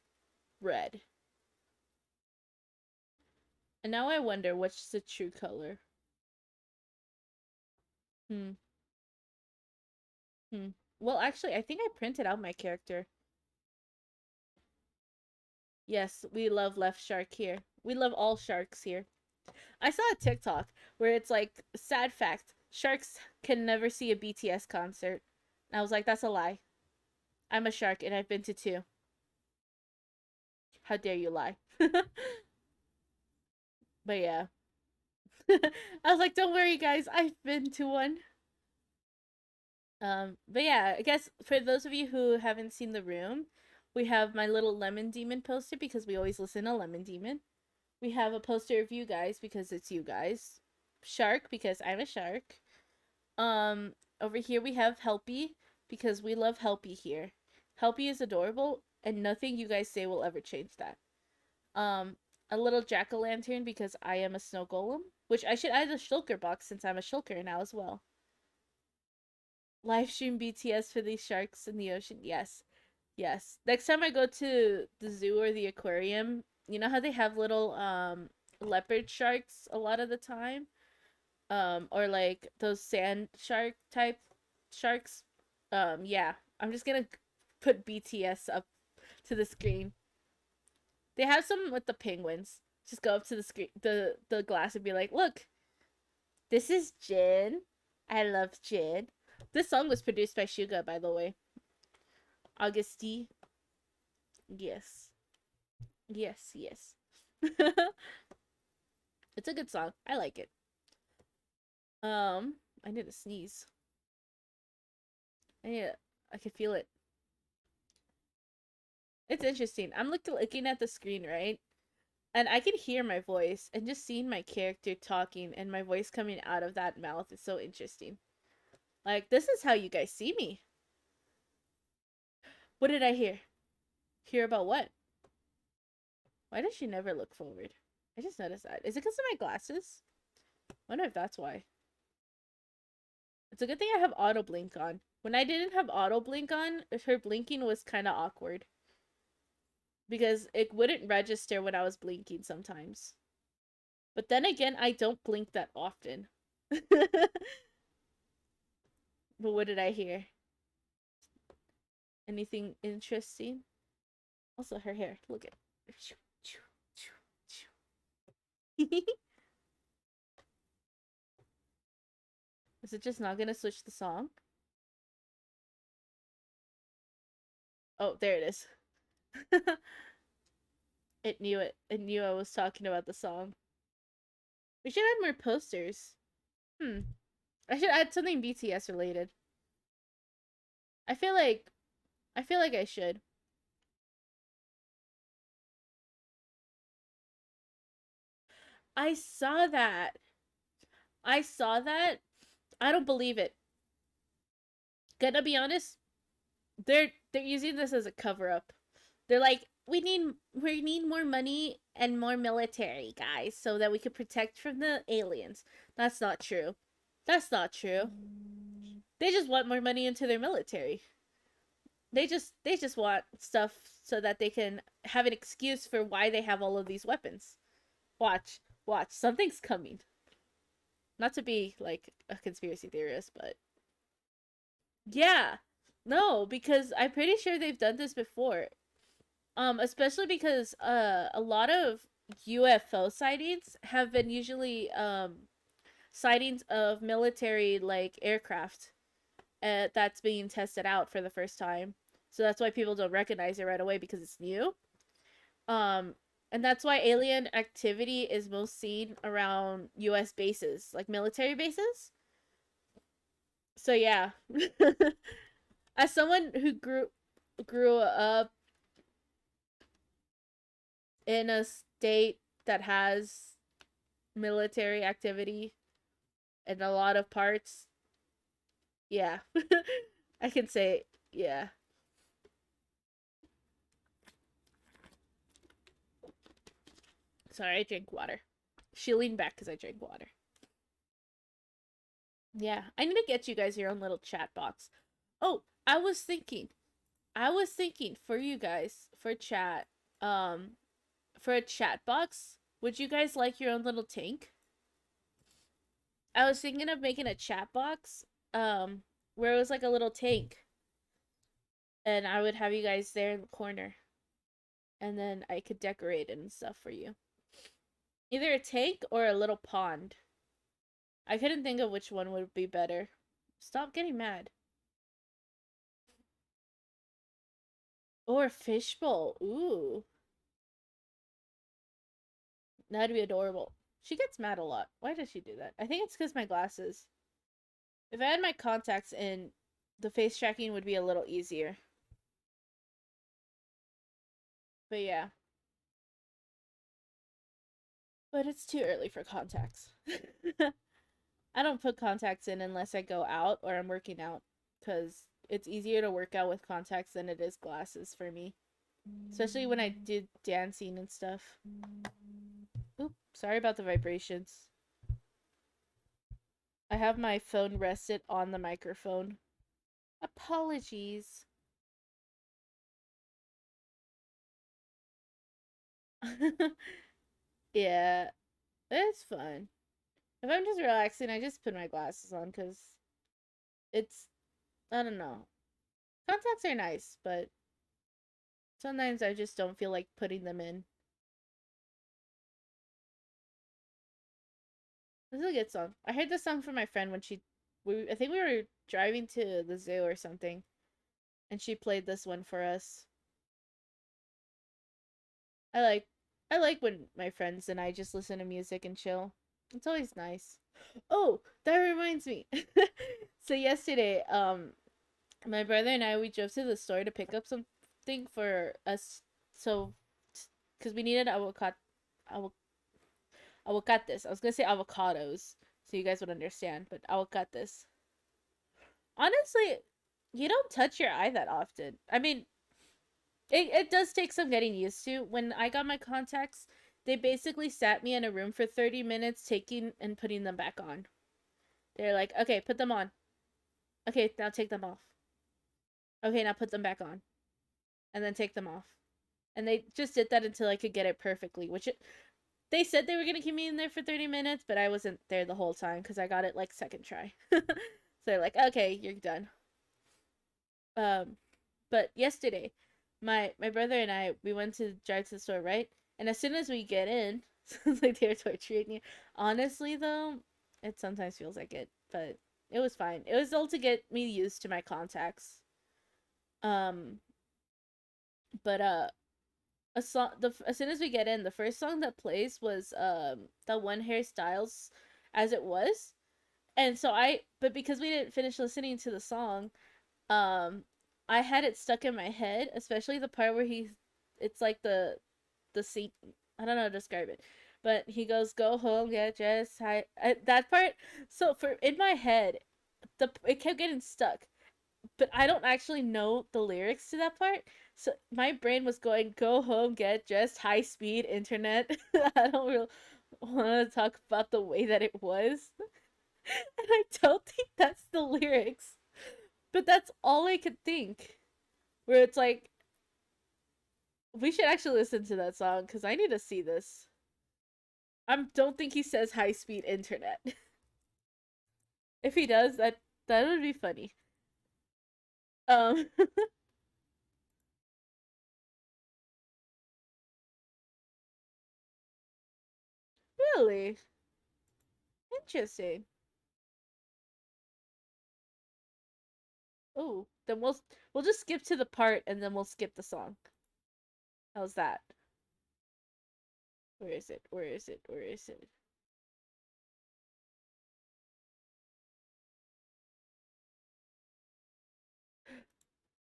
red. And now I wonder which the true color. Hmm. Hmm. Well, actually, I think I printed out my character. Yes, we love left shark here. We love all sharks here. I saw a TikTok where it's like, sad fact, sharks can never see a BTS concert. And I was like, that's a lie. I'm a shark and I've been to two. How dare you lie? But yeah. I was like, don't worry, guys. I've been to one. But yeah, I guess for those of you who haven't seen The Room, we have my little Lemon Demon poster because we always listen to Lemon Demon. We have a poster of you guys because it's you guys. Shark because I'm a shark. Over here we have Helpy because we love Helpy here. Helpy is adorable and nothing you guys say will ever change that. Um, a little jack-o'-lantern because I am a snow golem, which I should add a shulker box since I'm a shulker now as well. Live stream BTS for these sharks in the ocean. Yes. Next time I go to the zoo or the aquarium, you know how they have little leopard sharks a lot of the time? Or like those sand shark type sharks. Yeah. I'm just gonna put BTS up to the screen. They have some with the penguins. Just go up to the screen the glass and be like, look, this is Jin. I love Jin. This song was produced by Suga, by the way. Augusti. Yes. Yes. It's a good song. I like it. I need to sneeze. I can feel it. It's interesting. I'm looking at the screen, right? And I can hear my voice and just seeing my character talking and my voice coming out of that mouth is so interesting. Like, this is how you guys see me. What did I hear? Hear about what? Why does she never look forward? I just noticed that. Is it because of my glasses? I wonder if that's why. It's a good thing I have auto blink on. When I didn't have auto blink on, her blinking was kind of awkward. Because it wouldn't register when I was blinking sometimes. But then again, I don't blink that often. But what did I hear? Anything interesting? Also, her hair. Look at. Is it just not gonna switch the song? Oh, there it is. It knew it. It knew I was talking about the song. We should add more posters. Hmm. I should add something BTS related. I feel like I should. I saw that. I saw that. I don't believe it. Gonna be honest, they're using this as a cover up. They're like, we need more money and more military guys so that we could protect from the aliens. That's not true. That's not true. They just want more money into their military. They just want stuff so that they can have an excuse for why they have all of these weapons. Watch, watch, something's coming. Not to be like a conspiracy theorist, but yeah. No, because I'm pretty sure they've done this before. Especially because a lot of UFO sightings have been usually sightings of military like aircraft that's being tested out for the first time. So that's why people don't recognize it right away because it's new. Um and that's why alien activity is most seen around US bases, like military bases. So yeah. As someone who grew up in a state that has military activity in a lot of parts, yeah. I can say yeah. Sorry, I drank water. She leaned back because I drank water. Yeah, I need to get you guys your own little chat box. Oh, I was thinking for you guys for chat, um, for a chat box. Would you guys like your own little tank? I was thinking of making a chat box, where it was like a little tank, and I would have you guys there in the corner, and then I could decorate it and stuff for you. Either a tank or a little pond. I couldn't think of which one would be better. Stop getting mad. Or a fishbowl. Ooh, that'd be adorable. She gets mad a lot. Why does she do that? I think it's because my glasses. If I had my contacts in, the face tracking would be a little easier. But yeah. But it's too early for contacts. I don't put contacts in unless I go out or I'm working out because it's easier to work out with contacts than it is glasses for me. Especially when I did dancing and stuff. Oop, sorry about the vibrations. I have my phone rested on the microphone. Apologies. Yeah, it's fun. If I'm just relaxing, I just put my glasses on because it's, I don't know. Contacts are nice, but sometimes I just don't feel like putting them in. This is a good song. I heard this song from my friend when I think we were driving to the zoo or something, and she played this one for us. I like, I like when my friends and I just listen to music and chill. It's always nice. Oh, that reminds me. So yesterday, my brother and I we drove to the store to pick up something for us. So, because we needed aguacates. I was gonna say avocados, so you guys would understand, but aguacates. Honestly, you don't touch your eye that often. I mean, it does take some getting used to. When I got my contacts, they basically sat me in a room for 30 minutes taking and putting them back on. They're like, okay, put them on. Okay, now take them off. Okay, now put them back on. And then take them off. And they just did that until I could get it perfectly, they said they were going to keep me in there for 30 minutes, but I wasn't there the whole time because I got it like second try. So they're like, okay, you're done. Um, but yesterday, my brother and I we went to drive to the store, right? And as soon as we get in, it's like they're torturing you. Honestly, though, it sometimes feels like it, but it was fine. It was all to get me used to my contacts. Um, but a song as soon as we get in, the first song that plays was the one hairstyles as it was. And so but because we didn't finish listening to the song, um I had it stuck in my head, especially the part where it's like the scene, I don't know how to describe it, But he goes, "Go home, get dressed." That part. So for in my head, it kept getting stuck, but I don't actually know the lyrics to that part. So my brain was going, "Go home, get dressed, high speed internet." I don't really want to talk about the way that it was, and I don't think that's the lyrics. But that's all I could think. Where it's like, we should actually listen to that song because I need to see this. I don't think he says high speed internet. If he does, that would be funny. Um, really interesting. Oh, then we'll just skip to the part and then we'll skip the song. How's that? Where is it? Where is it? Where is it?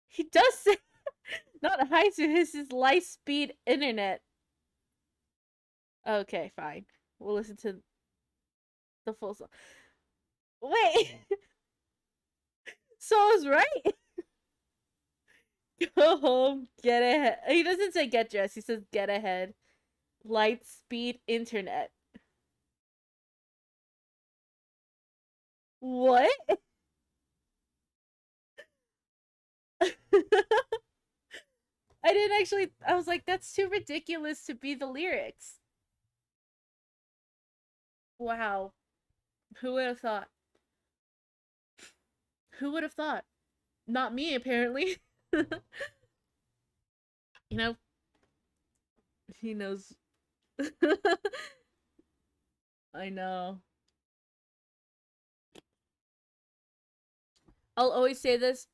He does say not high speed. This is light speed internet. Okay, fine. We'll listen to the full song. Wait, so I was right. Go home, get ahead. He doesn't say get dressed. He says get ahead. Light speed internet. What? I didn't actually. I was like, that's too ridiculous to be the lyrics. Wow. Who would have thought? Who would have thought? Not me, apparently. You know, he knows. I know. I'll always say this: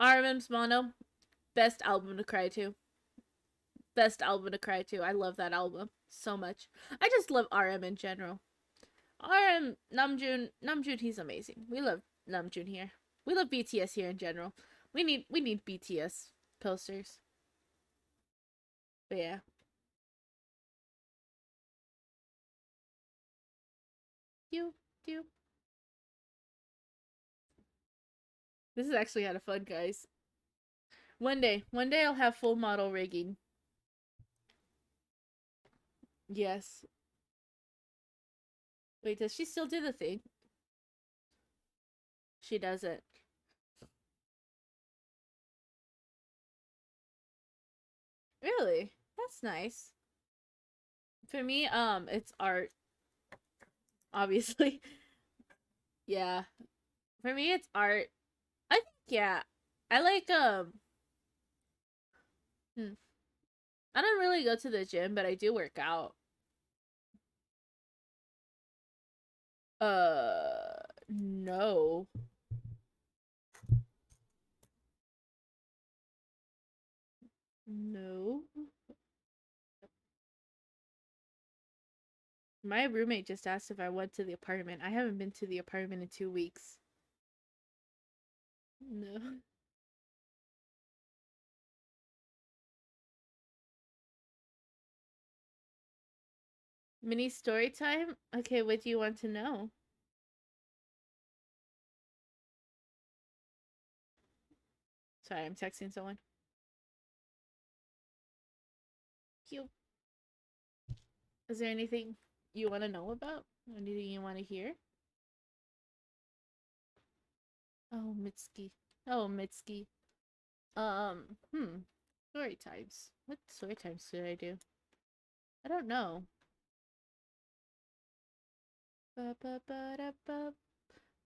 RMM's Mono, best album to cry to. Best album to cry to. I love that album so much. I just love RM in general. RM Namjoon, he's amazing. We love Namjoon here. We love BTS here in general. We need BTS posters. But yeah. You you. This is actually kind of fun, guys. One day I'll have full model rigging. Yes. Wait, does she still do the thing? She doesn't. Really? That's nice. For me, it's art, obviously. Yeah. For me, it's art. I think yeah. I like hmm, I don't really go to the gym, but I do work out. No. No. My roommate just asked if I went to the apartment. I haven't been to the apartment in 2 weeks. No. Mini story time? Okay, what do you want to know? Sorry, I'm texting someone. Cute. Is there anything you want to know about? Anything you want to hear? Oh, Mitski. Oh, Mitski. Story times. What story times did I do? I don't know. Ba, ba, ba, da, ba.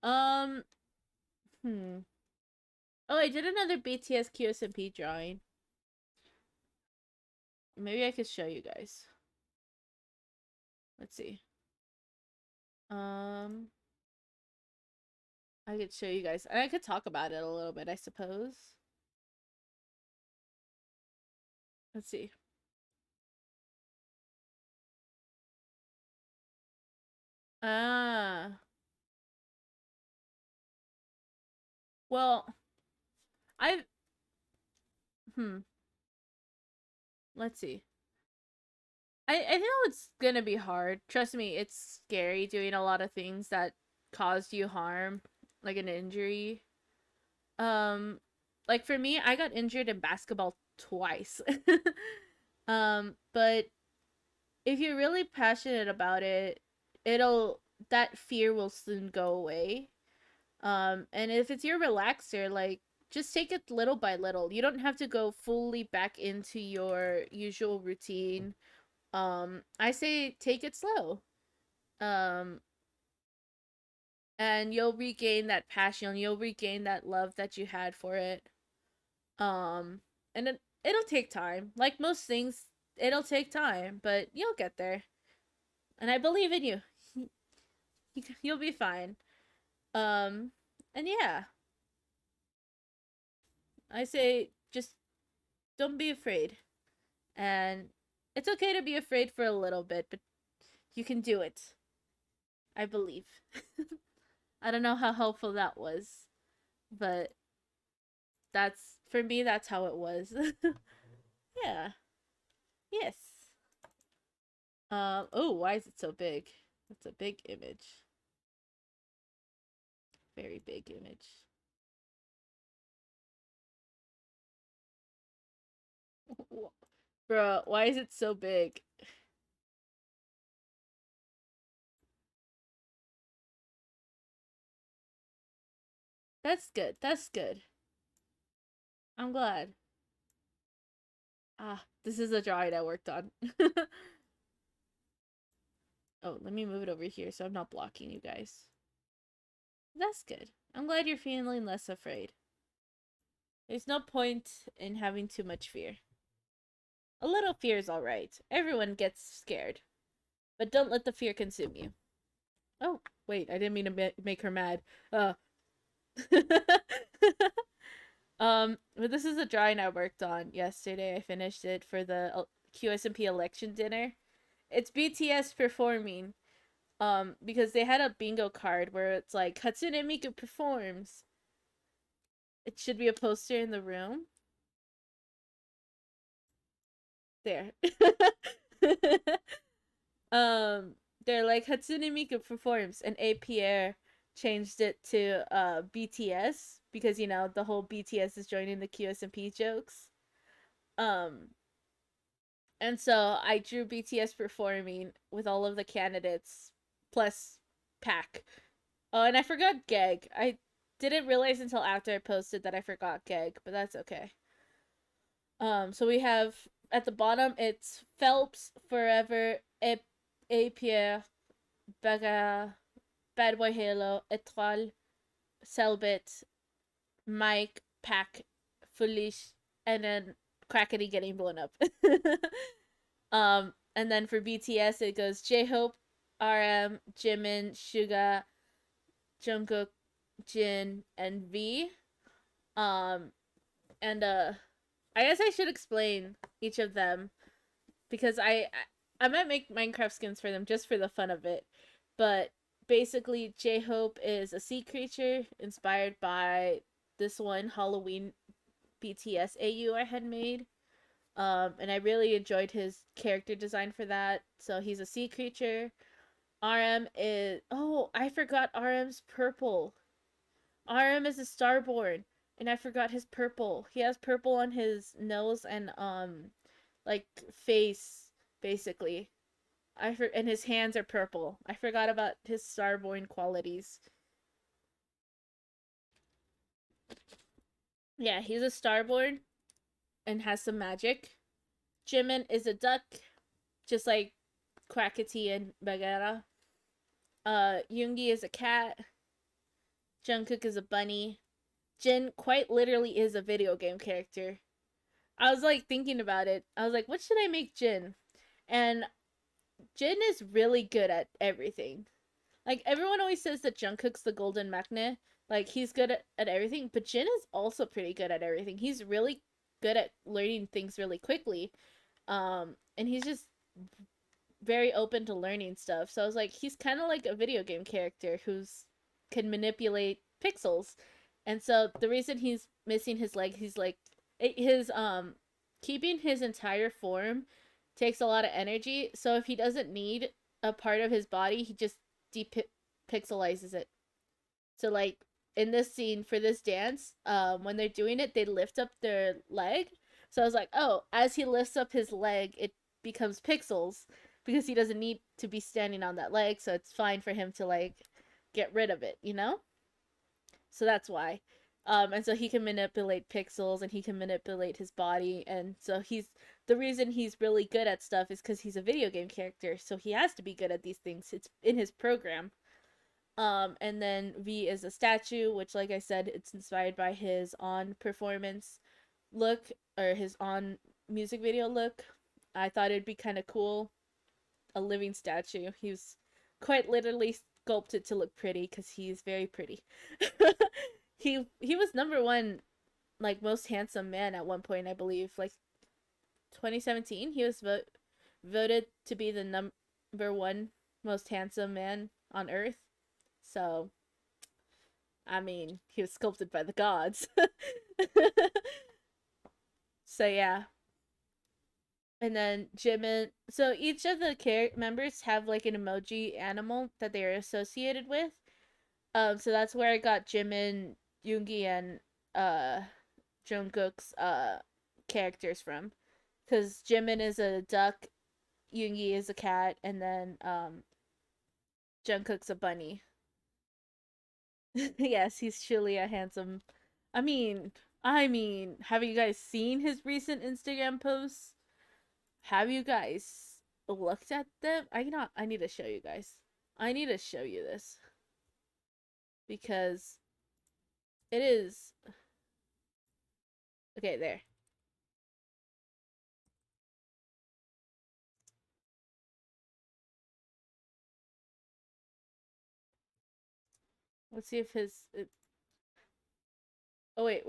Um, hmm. Oh, I did another BTS QSMP drawing. Maybe I could show you guys. Let's see. Um, I could show you guys. And I could talk about it a little bit, I suppose. Let's see. Ah. Well, I hmm. Let's see. I know it's gonna be hard. Trust me, it's scary doing a lot of things that caused you harm, like an injury. Um, like for me, I got injured in basketball twice. But if you're really passionate about it, it'll that fear will soon go away. And if it's your relaxer, like just take it little by little. You don't have to go fully back into your usual routine. I say take it slow. Um, and you'll regain that passion, you'll regain that love that you had for it. Um, and it'll take time. Like most things, it'll take time, but you'll get there. And I believe in you. You'll be fine. Um, and yeah, I say just don't be afraid. And it's okay to be afraid for a little bit, but you can do it. I believe. I don't know how helpful that was, but that's for me that's how it was. Yeah. Yes. Oh, why is it so big? That's a big image. Very big image. Bro, why is it so big? That's good. That's good. I'm glad. Ah, this is a drawing I worked on. Oh, let me move it over here so I'm not blocking you guys. That's good. I'm glad you're feeling less afraid. There's no point in having too much fear. A little fear is alright. Everyone gets scared. But don't let the fear consume you. Oh, wait, I didn't mean to make her mad. Uh. But this is a drawing I worked on yesterday. I finished it for the QSMP election dinner. It's BTS performing. Because they had a bingo card where it's like Hatsune Miku performs. It should be a poster in the room. There. um, they're like Hatsune Miku performs, and A Pierre changed it to BTS because you know the whole BTS is joining the QSMP jokes. Um, and so I drew BTS performing with all of the candidates plus Pack. Oh, and I forgot Geg. I didn't realize until after I posted that I forgot Geg, but that's okay. So we have at the bottom it's Phelps, Forever, A Pierre, Baga, Bad Boy Halo, Etoile, Selbit, Mike, Pack, Foolish, and then Crackety getting blown up. And then for BTS it goes J Hope, RM, Jimin, Suga, Jungkook, Jin, and V. Um, and I guess I should explain each of them because I might make Minecraft skins for them just for the fun of it. But basically, J Hope is a sea creature inspired by this one Halloween BTS AU I had made. And I really enjoyed his character design for that. So he's a sea creature. RM is I forgot RM's purple. RM is a starborn, and I forgot his purple. He has purple on his nose and like face basically. And his hands are purple. I forgot about his starborn qualities. Yeah, he's a starborn and has some magic. Jimin is a duck, just like Quackity and Bagheera. Yoongi is a cat. Jungkook is a bunny. Jin quite literally is a video game character. I was like thinking about it. I was like, what should I make Jin? And Jin is really good at everything. Like everyone always says that Jungkook's the golden maknae. Like he's good at everything, but Jin is also pretty good at everything. He's really good at learning things really quickly. And he's just very open to learning stuff. So I was like, he's kind of like a video game character who's can manipulate pixels. And so the reason he's missing his leg, he's like his keeping his entire form takes a lot of energy. So if he doesn't need a part of his body, he just depixelizes it. So like in this scene for this dance, when they're doing it, they lift up their leg. So I was like, oh, as he lifts up his leg, it becomes pixels because he doesn't need to be standing on that leg, so it's fine for him to like get rid of it, you know? So that's why. And so he can manipulate pixels and he can manipulate his body. And so the reason he's really good at stuff is because he's a video game character. So he has to be good at these things. It's in his program. And then V is a statue, which, like I said, it's inspired by his on performance look or his on music video look. I thought it'd be kind of cool. A living statue. He was quite literally sculpted to look pretty because he's very pretty. He was number one, like most handsome man at one point, I believe, like 2017. He was voted to be the number one most handsome man on Earth. So, I mean, he was sculpted by the gods. So yeah. And then Jimin. So each of the members have like an emoji animal that they are associated with. So that's where I got Jimin, Yoongi, and uh Jungkook's characters from. Because Jimin is a duck, Yoongi is a cat, and then Jungkook's a bunny. Yes, he's truly a handsome. I mean, have you guys seen his recent Instagram posts? Have you guys looked at them? I need to show you guys. I need to show you this because it is okay there. Let's see if oh wait.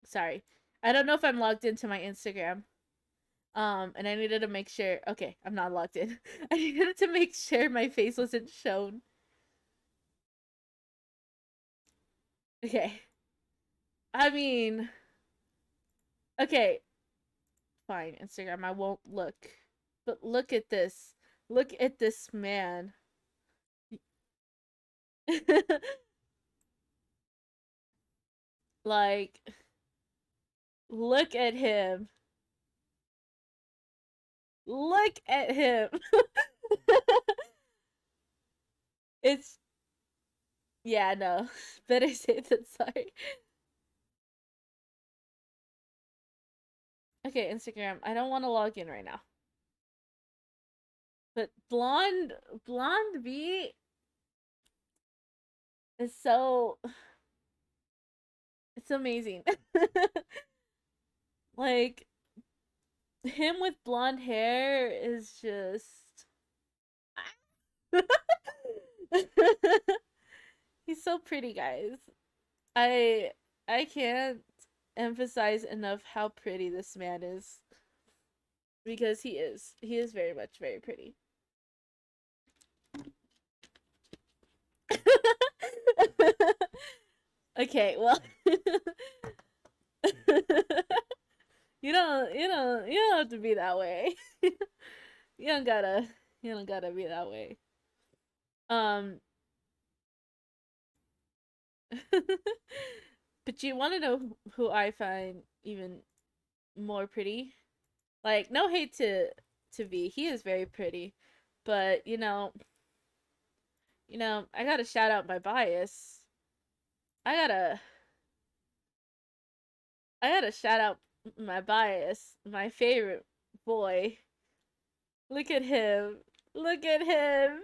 Sorry. I don't know if I'm logged into my Instagram. And I needed to make sure. Okay, I'm not logged in. I needed to make sure my face wasn't shown. Okay. I mean, okay, fine, Instagram. I won't look. But look at this. Look at this man. Like, look at him. Look at him. It's yeah, no. Better safe than sorry. Okay, Instagram. I don't want to log in right now. But blonde V is so it's amazing. Like him with blonde hair is just he's so pretty, guys. I I can't emphasize enough how pretty this man is because he is. He is very much very pretty. Okay, well you don't have to be that way. You don't gotta you don't gotta be that way. Um but you wanna know who I find even more pretty? Like no hate to V. He is very pretty. But I gotta shout out my bias. I gotta I gotta shout out my bias, my favorite boy. Look at him. Look at him.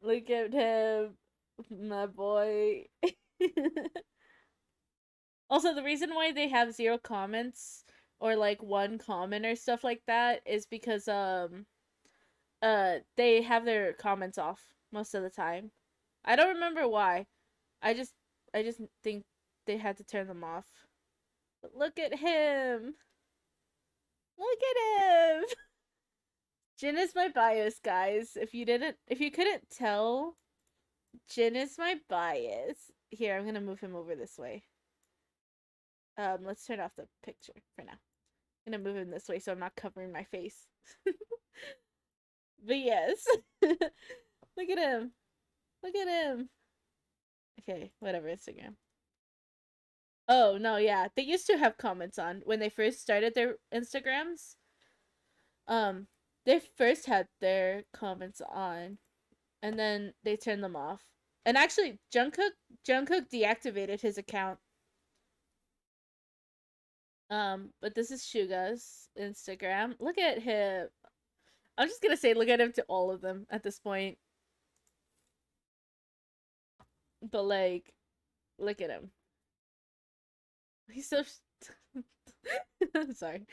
Look at him, my boy. Also, the reason why they have zero comments or like one comment or stuff like that is because they have their comments off most of the time. I don't remember why. I just I just think they had to turn them off. But look at him. Look at him. Jin is my bias, guys. If you couldn't tell, Jin is my bias. Here, I'm gonna move him over this way. Let's turn off the picture for now. I'm gonna move him this way so I'm not covering my face. But yes. Look at him. Look at him. Okay, whatever, Instagram. Oh, no, yeah. They used to have comments on when they first started their Instagrams. Um, they first had their comments on and then they turned them off. And actually, Jungkook deactivated his account. But this is Suga's Instagram. Look at him. I'm just gonna say look at him to all of them at this point. But like, look at him. He's so. Sorry.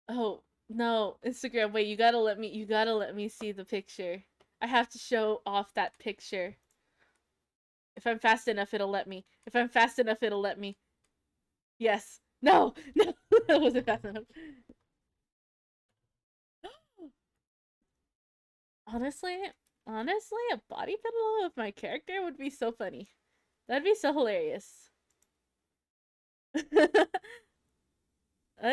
Oh no, Instagram. Wait, You gotta let me see the picture. I have to show off that picture. If I'm fast enough, it'll let me. If I'm fast enough, it'll let me. Yes. No. No. That wasn't fast enough. Honestly, a body pillow of my character would be so funny. That'd be so hilarious. That'd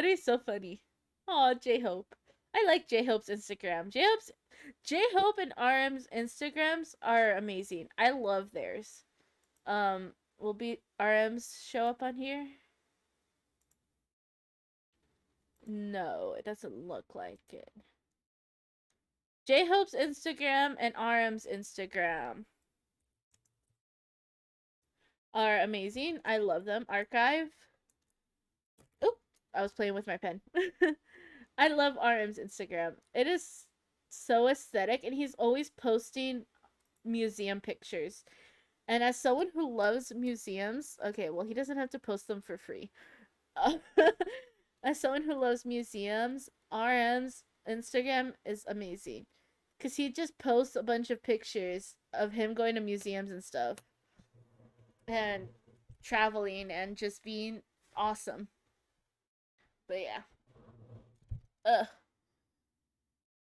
be so funny. Aw, J Hope. I like J Hope's Instagram. J Hope and RM's Instagrams are amazing. I love theirs. Will be RM's show up on here? No, it doesn't look like it. J Hope's Instagram and RM's Instagram are amazing. I love them. Archive. Oop, I was playing with my pen. I love RM's Instagram. It is so aesthetic, and he's always posting museum pictures. And as someone who loves museums, okay, well, he doesn't have to post them for free. As someone who loves museums, RM's Instagram is amazing. Because he just posts a bunch of pictures of him going to museums and stuff. And traveling and just being awesome. But yeah. Ugh.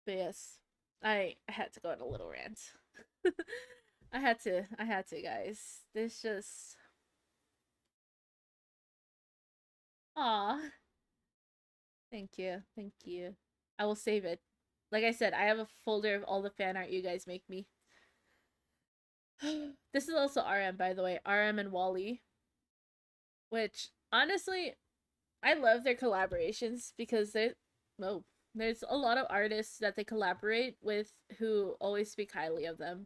But yes. I had to go on a little rant. I had to, guys. This just Aw. Thank you. Thank you. I will save it. Like I said, I have a folder of all the fan art you guys make me. This is also RM, by the way. RM and Wally. Which, honestly, I love their collaborations because there's a lot of artists that they collaborate with who always speak highly of them.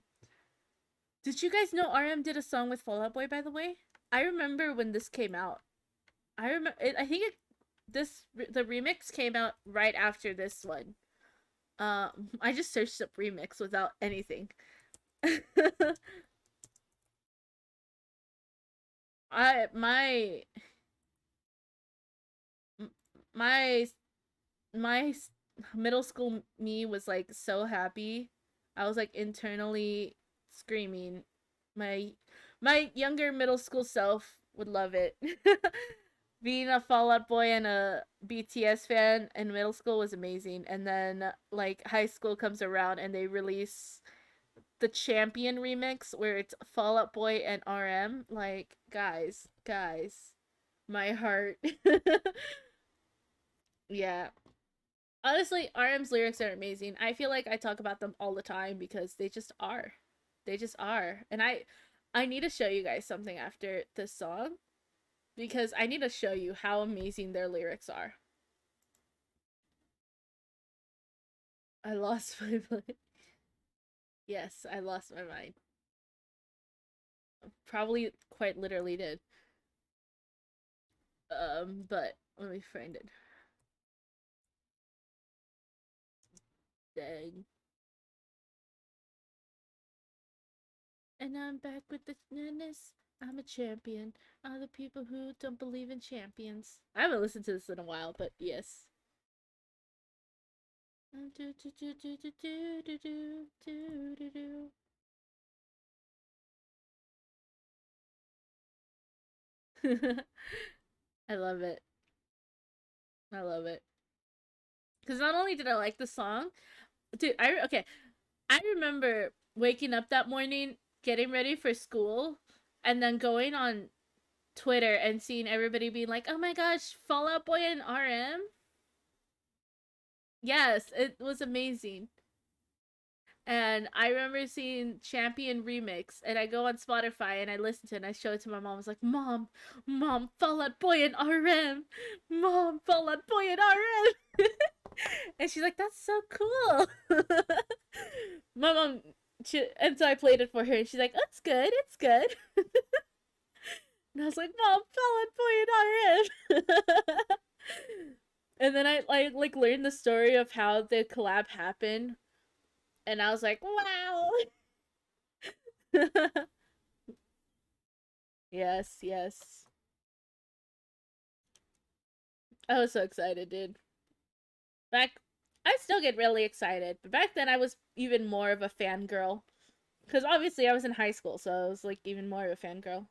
Did you guys know RM did a song with Fall Out Boy, by the way? I remember when this came out. I think the remix came out right after this one. I just searched up remix without anything. I my my middle school me was like so happy. I was like internally screaming. My my younger middle school self would love it. Being a Fall Out Boy and a BTS fan in middle school was amazing. And then like high school comes around and they release the Champion remix where it's Fall Out Boy and RM. Like guys, my heart. Yeah. Honestly, RM's lyrics are amazing. I feel like I talk about them all the time because they just are. They just are. And I need to show you guys something after this song because I need to show you how amazing their lyrics are. I lost my mind. Yes, I lost my mind. Probably quite literally did. But let me find it. Dang. And I'm back with the madness. I'm a champion. All the people who don't believe in champions. I haven't listened to this in a while, but yes. I love it. I love it. Because not only did I like the song, dude, I remember waking up that morning, getting ready for school, and then going on Twitter and seeing everybody being like, "Oh my gosh, Fall Out Boy and RM." Yes, it was amazing. And I remember seeing Champion Remix, and I go on Spotify and I listen to it and I show it to my mom. I was like, Mom, Fall Out Boy and RM. Mom, Fall Out Boy and RM. And she's like, that's so cool. My mom, and so I played it for her and she's like, it's good, it's good. And I was like, Mom, Fall Out Boy and RM. And then I like learned the story of how the collab happened, and I was like, wow. Yes, yes. I was so excited, dude. Back, I still get really excited, but back then I was even more of a fangirl. Because obviously I was in high school, so I was like even more of a fangirl.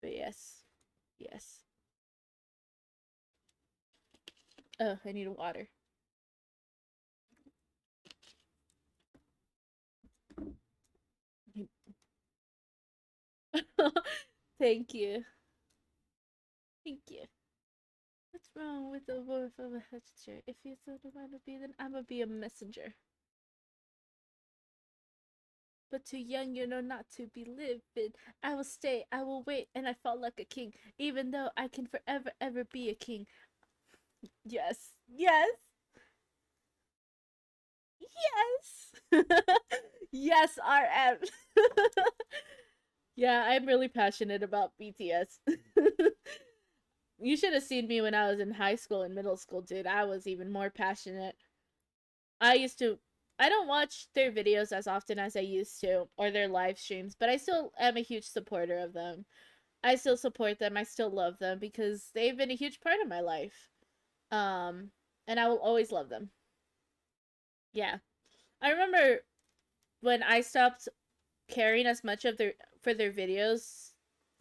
But yes, yes. Oh, I need water. Thank you. Thank you. What's wrong with the wolf of a messenger? If you so want to be, then I'ma be a messenger. But too young, you know, not to be living. I will stay, I will wait, and I fall like a king, even though I can forever, ever be a king. Yes, yes, yes, yes, RM. Yeah, I'm really passionate about BTS. You should have seen me when I was in high school and middle school, dude. I was even more passionate. I used to I don't watch their videos as often as I used to or their live streams, but I still am a huge supporter of them. I still support them. I still love them because they've been a huge part of my life. Um and I will always love them. Yeah. I remember when I stopped caring as much of their for their videos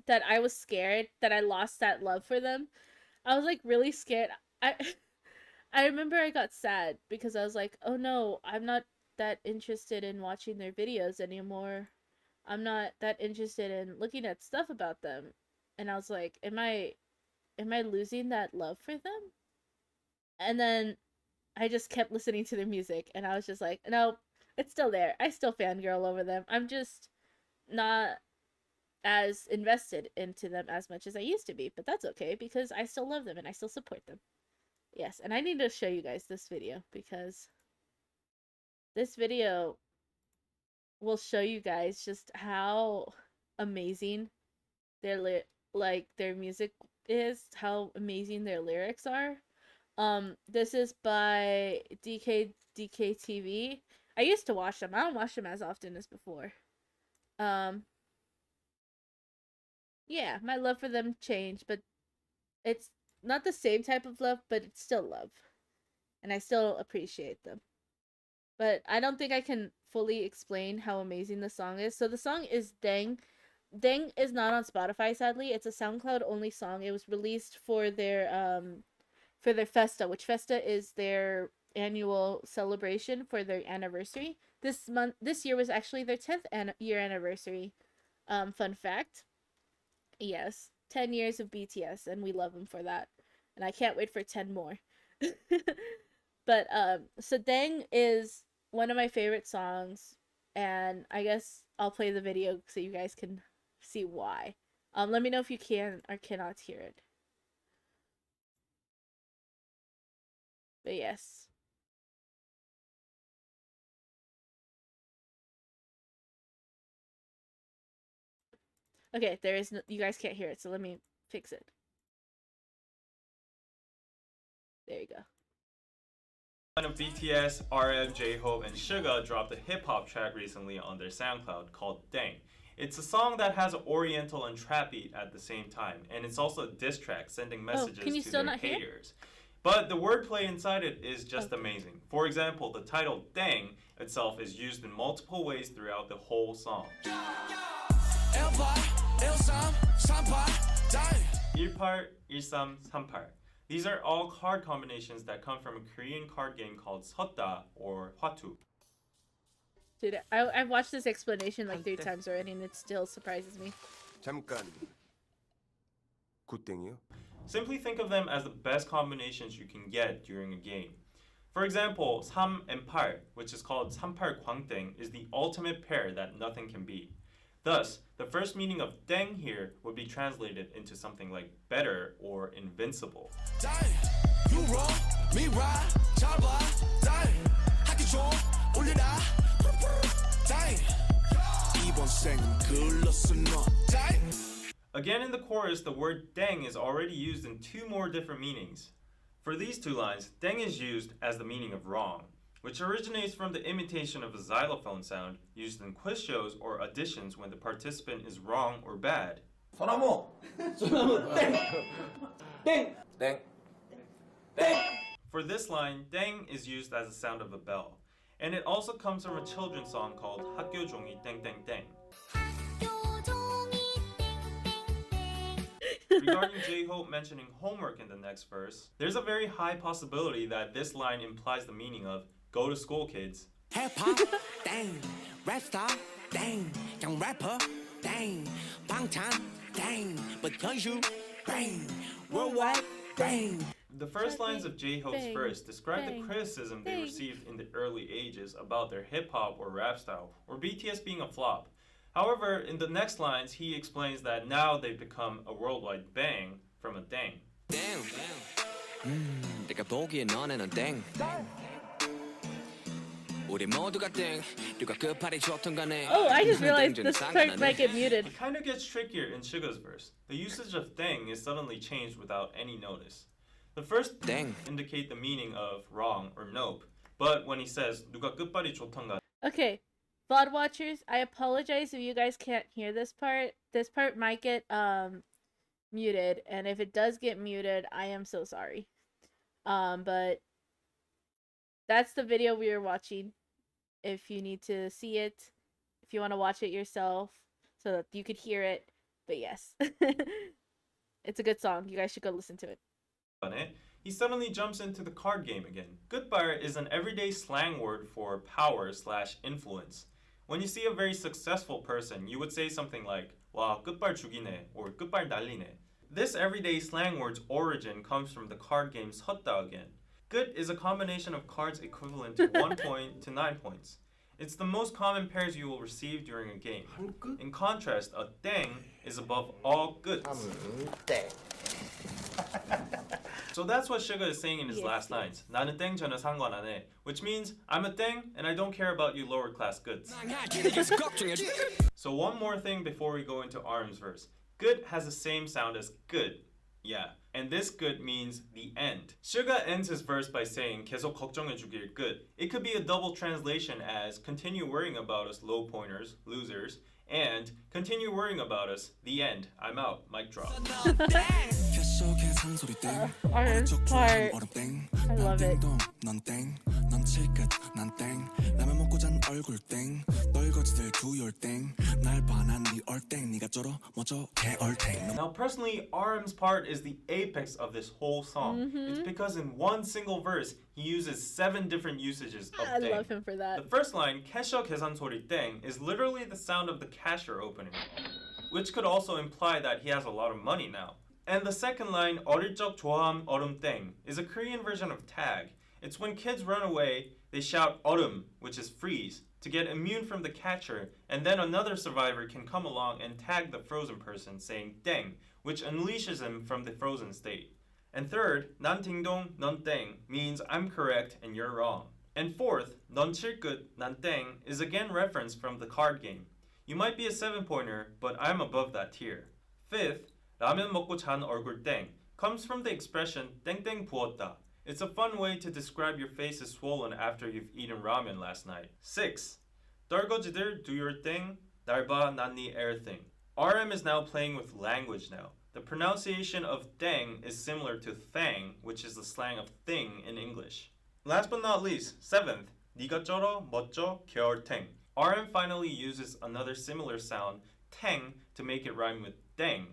that I was scared that I lost that love for them. I was like really scared. I I remember I got sad because I was like, "Oh no, I'm not that interested in watching their videos anymore. I'm not that interested in looking at stuff about them." And I was like, am I losing that love for them? And then I just kept listening to their music and I was just like, "No, it's still there. I still fangirl over them. I'm just not as invested into them as much as I used to be, but that's okay because I still love them and I still support them." Yes, and I need to show you guys this video because this video will show you guys just how amazing their like their music is, how amazing their lyrics are. This is by DKTV. I used to watch them. I don't watch them as often as before. Um, yeah, my love for them changed, but it's not the same type of love, but it's still love, and I still appreciate them. But I don't think I can fully explain how amazing the song is. So the song is Dang. Dang is not on Spotify, sadly. It's a SoundCloud only song. It was released for their Festa, which Festa is their annual celebration for their anniversary. This year was actually their 10th year anniversary. Fun fact. Yes, 10 years of BTS, and we love them for that. And I can't wait for 10 more. But so Dang is one of my favorite songs, and I guess I'll play the video so you guys can see why. Let me know if you can or cannot hear it. But yes. Okay, there is no, you guys can't hear it, so let me fix it. There you go. One of BTS, RM, J-Hope, and Suga dropped a hip-hop track recently on their SoundCloud called Dang. It's a song that has oriental and trap beat at the same time, and it's also a diss track sending messages to their haters. But the wordplay inside it is just amazing. For example, the title Dang itself is used in multiple ways throughout the whole song. 1파, 1, 3, 1, 2, These are all card combinations that come from a Korean card game called Seotda or Hwatu. Dude, I've watched this explanation like 3 times already, and it still surprises me. 잠깐. 굿땡이요? Simply think of them as the best combinations you can get during a game. For example, 3 and 8, which is called 38 광땡, is the ultimate pair that nothing can beat. Thus, the first meaning of 땡 here would be translated into something like better or invincible. You wrong, me right, 잘 봐, 하기 좀 올려라, 이번 생은 글렀어 너, Again in the chorus, the word 땡 is already used in 2 more different meanings. For these 2 lines, 땡 is used as the meaning of wrong, which originates from the imitation of a xylophone sound used in quiz shows or auditions when the participant is wrong or bad. 소나무 땡 For this line, 땡 is used as the sound of a bell, and it also comes from a children's song called 학교 종이 땡땡땡. Regarding J-Hope mentioning homework in the next verse, there's a very high possibility that this line implies the meaning of go to school, kids. 힙합 땡, 랩스타 땡, 양 래퍼 땡, 방탄 땡, because you 땡, worldwide 땡. The first lines of J-Hope's Bang, verse describe the bang, criticism they bang. received in the early ages about their hip-hop or rap style, or BTS being a flop. However, in the next lines, he explains that now they've become a worldwide bang from a dang. 땡, 내가 보기에 너네는 땡. 우리 모두가 땡, 누가 끝발이 좋든 간에. Oh, I just realized 땡 this 좀 part might get muted. It kind of gets trickier in Suga's verse. The usage of dang is suddenly changed without any notice. The first 땡. indicate the meaning of wrong or nope, but when he says 누가 끝발이 좋던가, Okay, VOD watchers, I apologize if you guys can't hear this part. This part might get muted, and if it does get muted, I am so sorry. But that's the video we were watching. If you need to see it, if you want to watch it yourself, so that you could hear it. But yes, it's a good song. You guys should go listen to it. he suddenly jumps into the card game again. Goodbar is an everyday slang word for power/influence. When you see a very successful person, you would say something like 와 끝발 죽이네 or 끝발 날리네. This everyday slang word's origin comes from the card game Seotda again. Good is a combination of cards equivalent to 1 point to 9 points. It's the most common pairs you will receive during a game. In contrast, a 땡 is above all goods. 땡 So that's what Suga is saying in his Yes, last yes. lines. 나는 땡 전혀 상관 안 해. Which means I'm a 땡 and I don't care about you lower class goods. So one more thing before we go into Arm's verse. Good has the same sound as good. Yeah. And this good means the end. Suga ends his verse by saying 계속 걱정해주길 good. It could be a double translation as continue worrying about us low pointers, losers, and continue worrying about us, the end. I'm out. Mic drop. Arm's part, I love it. 넌 칠끝 난 땡 라면 먹고 잔 얼굴 땡 떨거지들 두열 땡날 반한 네 얼땡 네가 쩔어 뭐저 개얼땡 Now, personally, RM's part is the apex of this whole song. It's because in one single verse, he uses 7 different usages of I 땡. love him for that. The first line, 캐셔 계산 소리 땡, is literally the sound of the cashier opening, which could also imply that he has a lot of money now. And the second line, 어릴 적 좋아함 얼음 땡, is a Korean version of tag. It's when kids run away, they shout 얼음, which is freeze, to get immune from the catcher, and then another survivor can come along and tag the frozen person, saying 땡, which unleashes him from the frozen state. And third, 난 딩동, 넌 땡, means I'm correct and you're wrong. And fourth, 넌 칠끝, 난 땡, is again referenced from the card game. You might be a 7-pointer, but I'm above that tier. Fifth, 라면 먹고 잔 얼굴 땡, comes from the expression 땡땡 부었다. It's a fun way to describe your face is swollen after you've eaten ramen last night. 6. 떨거지들 do your thing, 날 봐, 난 네 air thing. RM is now playing with language now. The pronunciation of 땡 is similar to thang, which is the slang of thing in English. Last but not least, 7th, 네가 쩔어, 멋져, 겨울탱. RM finally uses another similar sound, 탱, to make it rhyme with 땡.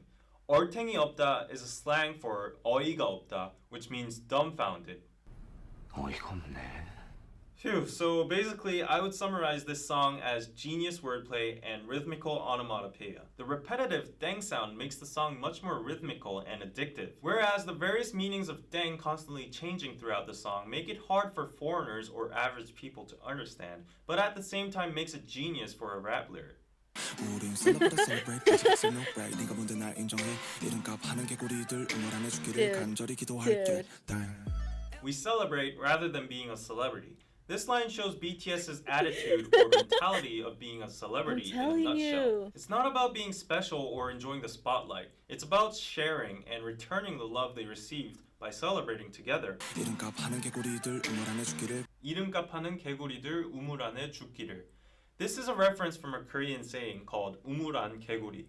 얼탱이 없다 is a slang for 어이가 없다, which means dumbfounded. 어이가 없네. Phew, so basically, I would summarize this song as genius wordplay and rhythmical onomatopoeia. The repetitive deng sound makes the song much more rhythmical and addictive, whereas the various meanings of deng constantly changing throughout the song make it hard for foreigners or average people to understand, but at the same time makes it genius for a rap lyric. 우린 celebrate celebrate 가져가서 no break 네가 뭔데 날 인정해 이름값 하는 개구리들 응원 안 해주기를 간절히 기도할게. We celebrate rather than being a celebrity. This line shows BTS's attitude or mentality of being a celebrity in a telling nutshell. you. It's not about being special or enjoying the spotlight. It's about sharing and returning the love they received by celebrating together. 이름값 하는 개구리들 응원 안 해주기를 이름값 하는 개구리들 우물 안에 죽기를. This is a reference from a Korean saying called 우물안 개구리,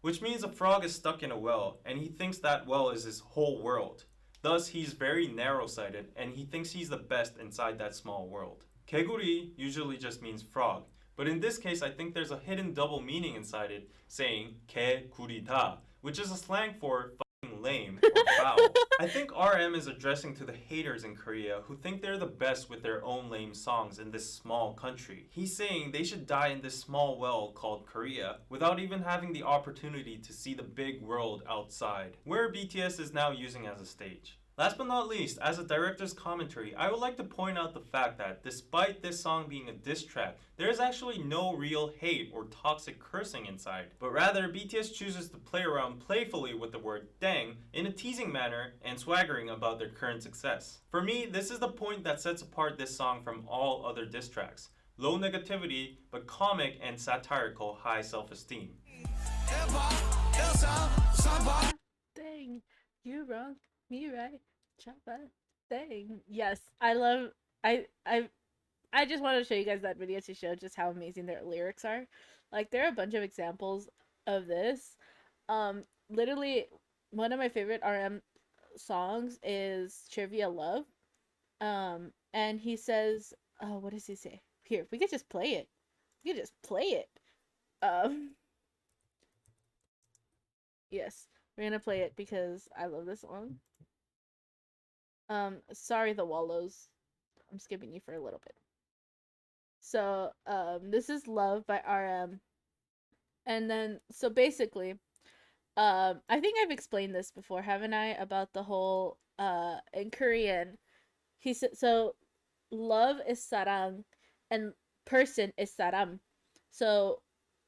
which means a frog is stuck in a well and he thinks that well is his whole world. Thus, he's very narrow-sighted and he thinks he's the best inside that small world. 개구리 usually just means frog, but in this case, I think there's a hidden double meaning inside it, saying 개구리다, which is a slang for fucking lame or foul. I think RM is addressing to the haters in Korea who think they're the best with their own lame songs in this small country. He's saying they should die in this small well called Korea without even having the opportunity to see the big world outside, where BTS is now using as a stage. Last but not least, as a director's commentary, I would like to point out the fact that despite this song being a diss track, there is actually no real hate or toxic cursing inside, but rather BTS chooses to play around playfully with the word dang in a teasing manner and swaggering about their current success. For me, this is the point that sets apart this song from all other diss tracks. Low negativity, but comic and satirical high self-esteem. Dang, you wrong, me right. Choppa. Dang. Yes, I love. I just wanted to show you guys that video to show just how amazing their lyrics are. Like there are a bunch of examples of this. Literally, one of my favorite RM songs is Trivia Love. And he says, oh, what does he say? Here, we could just play it. We could just play it. Yes, we're gonna play it because I love this song. Sorry the Wallows. I'm skipping you for a little bit. So, this is Love by RM. And then, so basically, I think I've explained this before, haven't I? About the whole, in Korean, he said, so, love is sarang, and person is saram. So,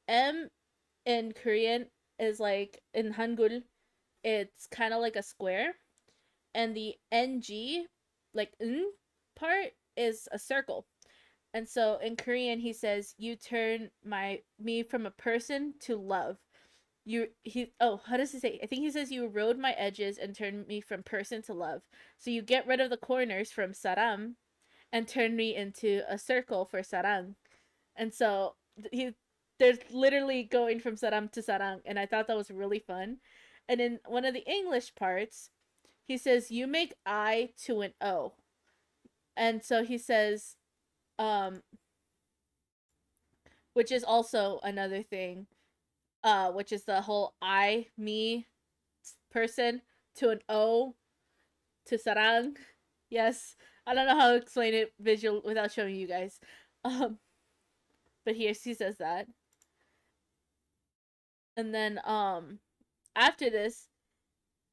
M in Korean is like, in Hangul, it's kind of like a square. And the NG, like n part, is a circle. And so in Korean he says, you turn me from a person to love. How does he say? I think he says you erode my edges and turn me from person to love. So you get rid of the corners from saram and turn me into a circle for sarang. And so there's literally going from saram to sarang, and I thought that was really fun. And in one of the English parts, he says, you make I to an O. And so he says, which is also another thing, which is the whole I, me, person, to an O, to sarang. Yes, I don't know how to explain it visual without showing you guys. But here he says that. And then, after this,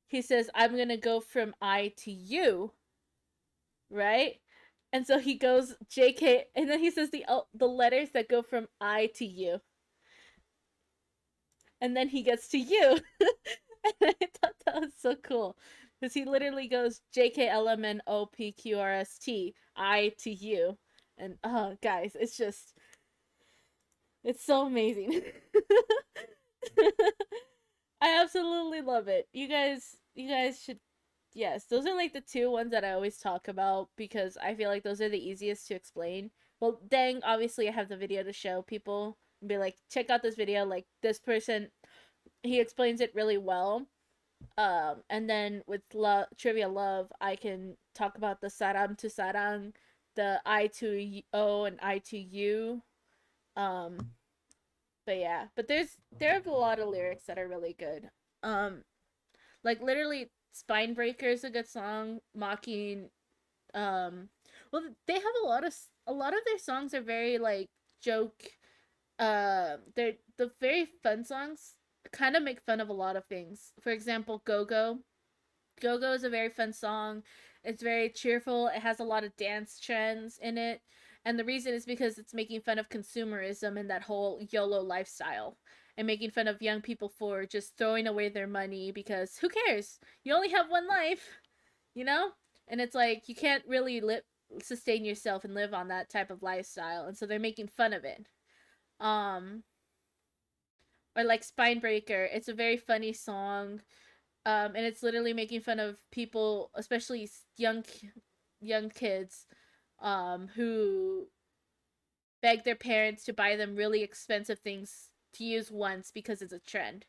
he says, I'm gonna go from I to you, right? And so he goes JK, and then he says the letters that go from I to you. And then he gets to you. And I thought that was so cool. Because he literally goes JKLMNOPQRST, I to you. And, guys, it's so amazing. I absolutely love it. You guys should, yes, those are like the two ones that I always talk about because I feel like those are the easiest to explain. Well, dang, obviously I have the video to show people and be like, check out this video, like this person, he explains it really well. And then with Trivia Love, I can talk about the saram to sarang, the I to O and I to U. But yeah, but there are a lot of lyrics that are really good. Like literally, Spinebreaker is a good song. Mocking, well, they have a lot of their songs are very like joke. They're the very fun songs. Kind of make fun of a lot of things. For example, Go Go. Go Go is a very fun song. It's very cheerful. It has a lot of dance trends in it. And the reason is because it's making fun of consumerism and that whole YOLO lifestyle. And making fun of young people for just throwing away their money because who cares? You only have one life, you know? And it's like you can't really sustain yourself and live on that type of lifestyle. And so they're making fun of it. Um or like Spinebreaker, it's a very funny song. And it's literally making fun of people, especially young kids, who beg their parents to buy them really expensive things to use once because it's a trend.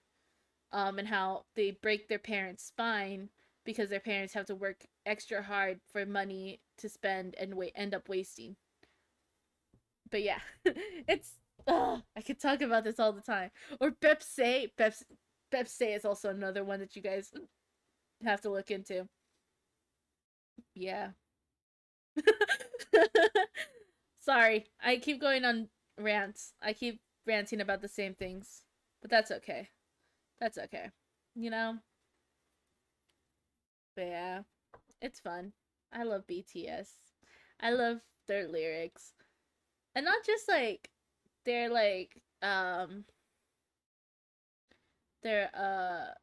And how they break their parents' spine because their parents have to work extra hard for money to spend and end up wasting. But yeah, it's I could talk about this all the time. Or Pepsi. Pepsi is also another one that you guys have to look into. Yeah. Sorry, I keep going on rants. I keep ranting about the same things. But that's okay. That's okay. You know? But yeah, it's fun. I love BTS. I love their lyrics. And not just like their their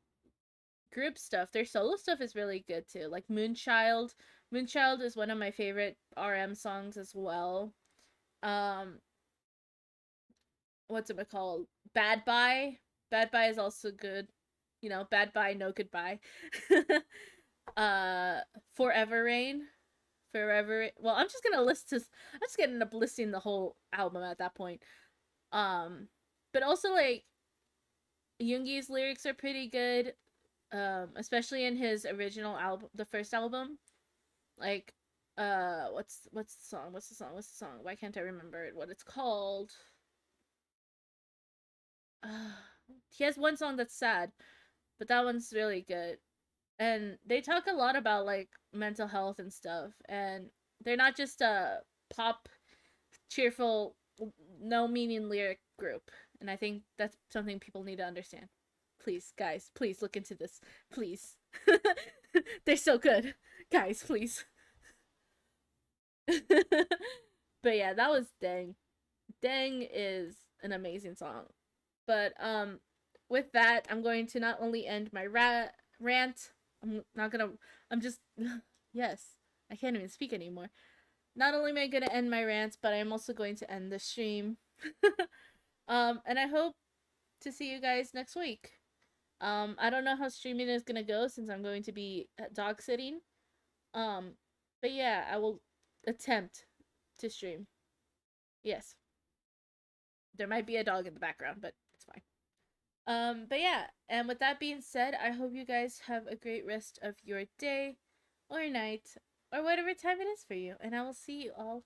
group stuff. Their solo stuff is really good too. Like Moonchild. Moonchild is one of my favorite RM songs as well. Um what's it called? Bad Bye. Bad Bye is also good. You know, Bad Bye, No Goodbye. uh Forever Rain. Well, I'm just gonna I'm just gonna end up listing the whole album at that point. But also like Yoongi's lyrics are pretty good. Especially in his original album, the first album. Like, what's the song? What's the song? Why can't I remember it? What it's called? He has one song that's sad, but that one's really good. And they talk a lot about like mental health and stuff, and they're not just a pop, cheerful, no meaning lyric group. And I think that's something people need to understand. Please, guys, please look into this. Please. They're so good. Guys, please. But yeah, that was Dang. Dang is an amazing song. But with that, I'm going to not only end my rant, I'm just yes, I can't even speak anymore. Not only am I going to end my rant, but I'm also going to end the stream. And I hope to see you guys next week. I don't know how streaming is gonna go since I'm going to be dog sitting. But yeah, I will attempt to stream. Yes. There might be a dog in the background, but it's fine. But yeah, and with that being said, I hope you guys have a great rest of your day or night or whatever time it is for you, and I will see you all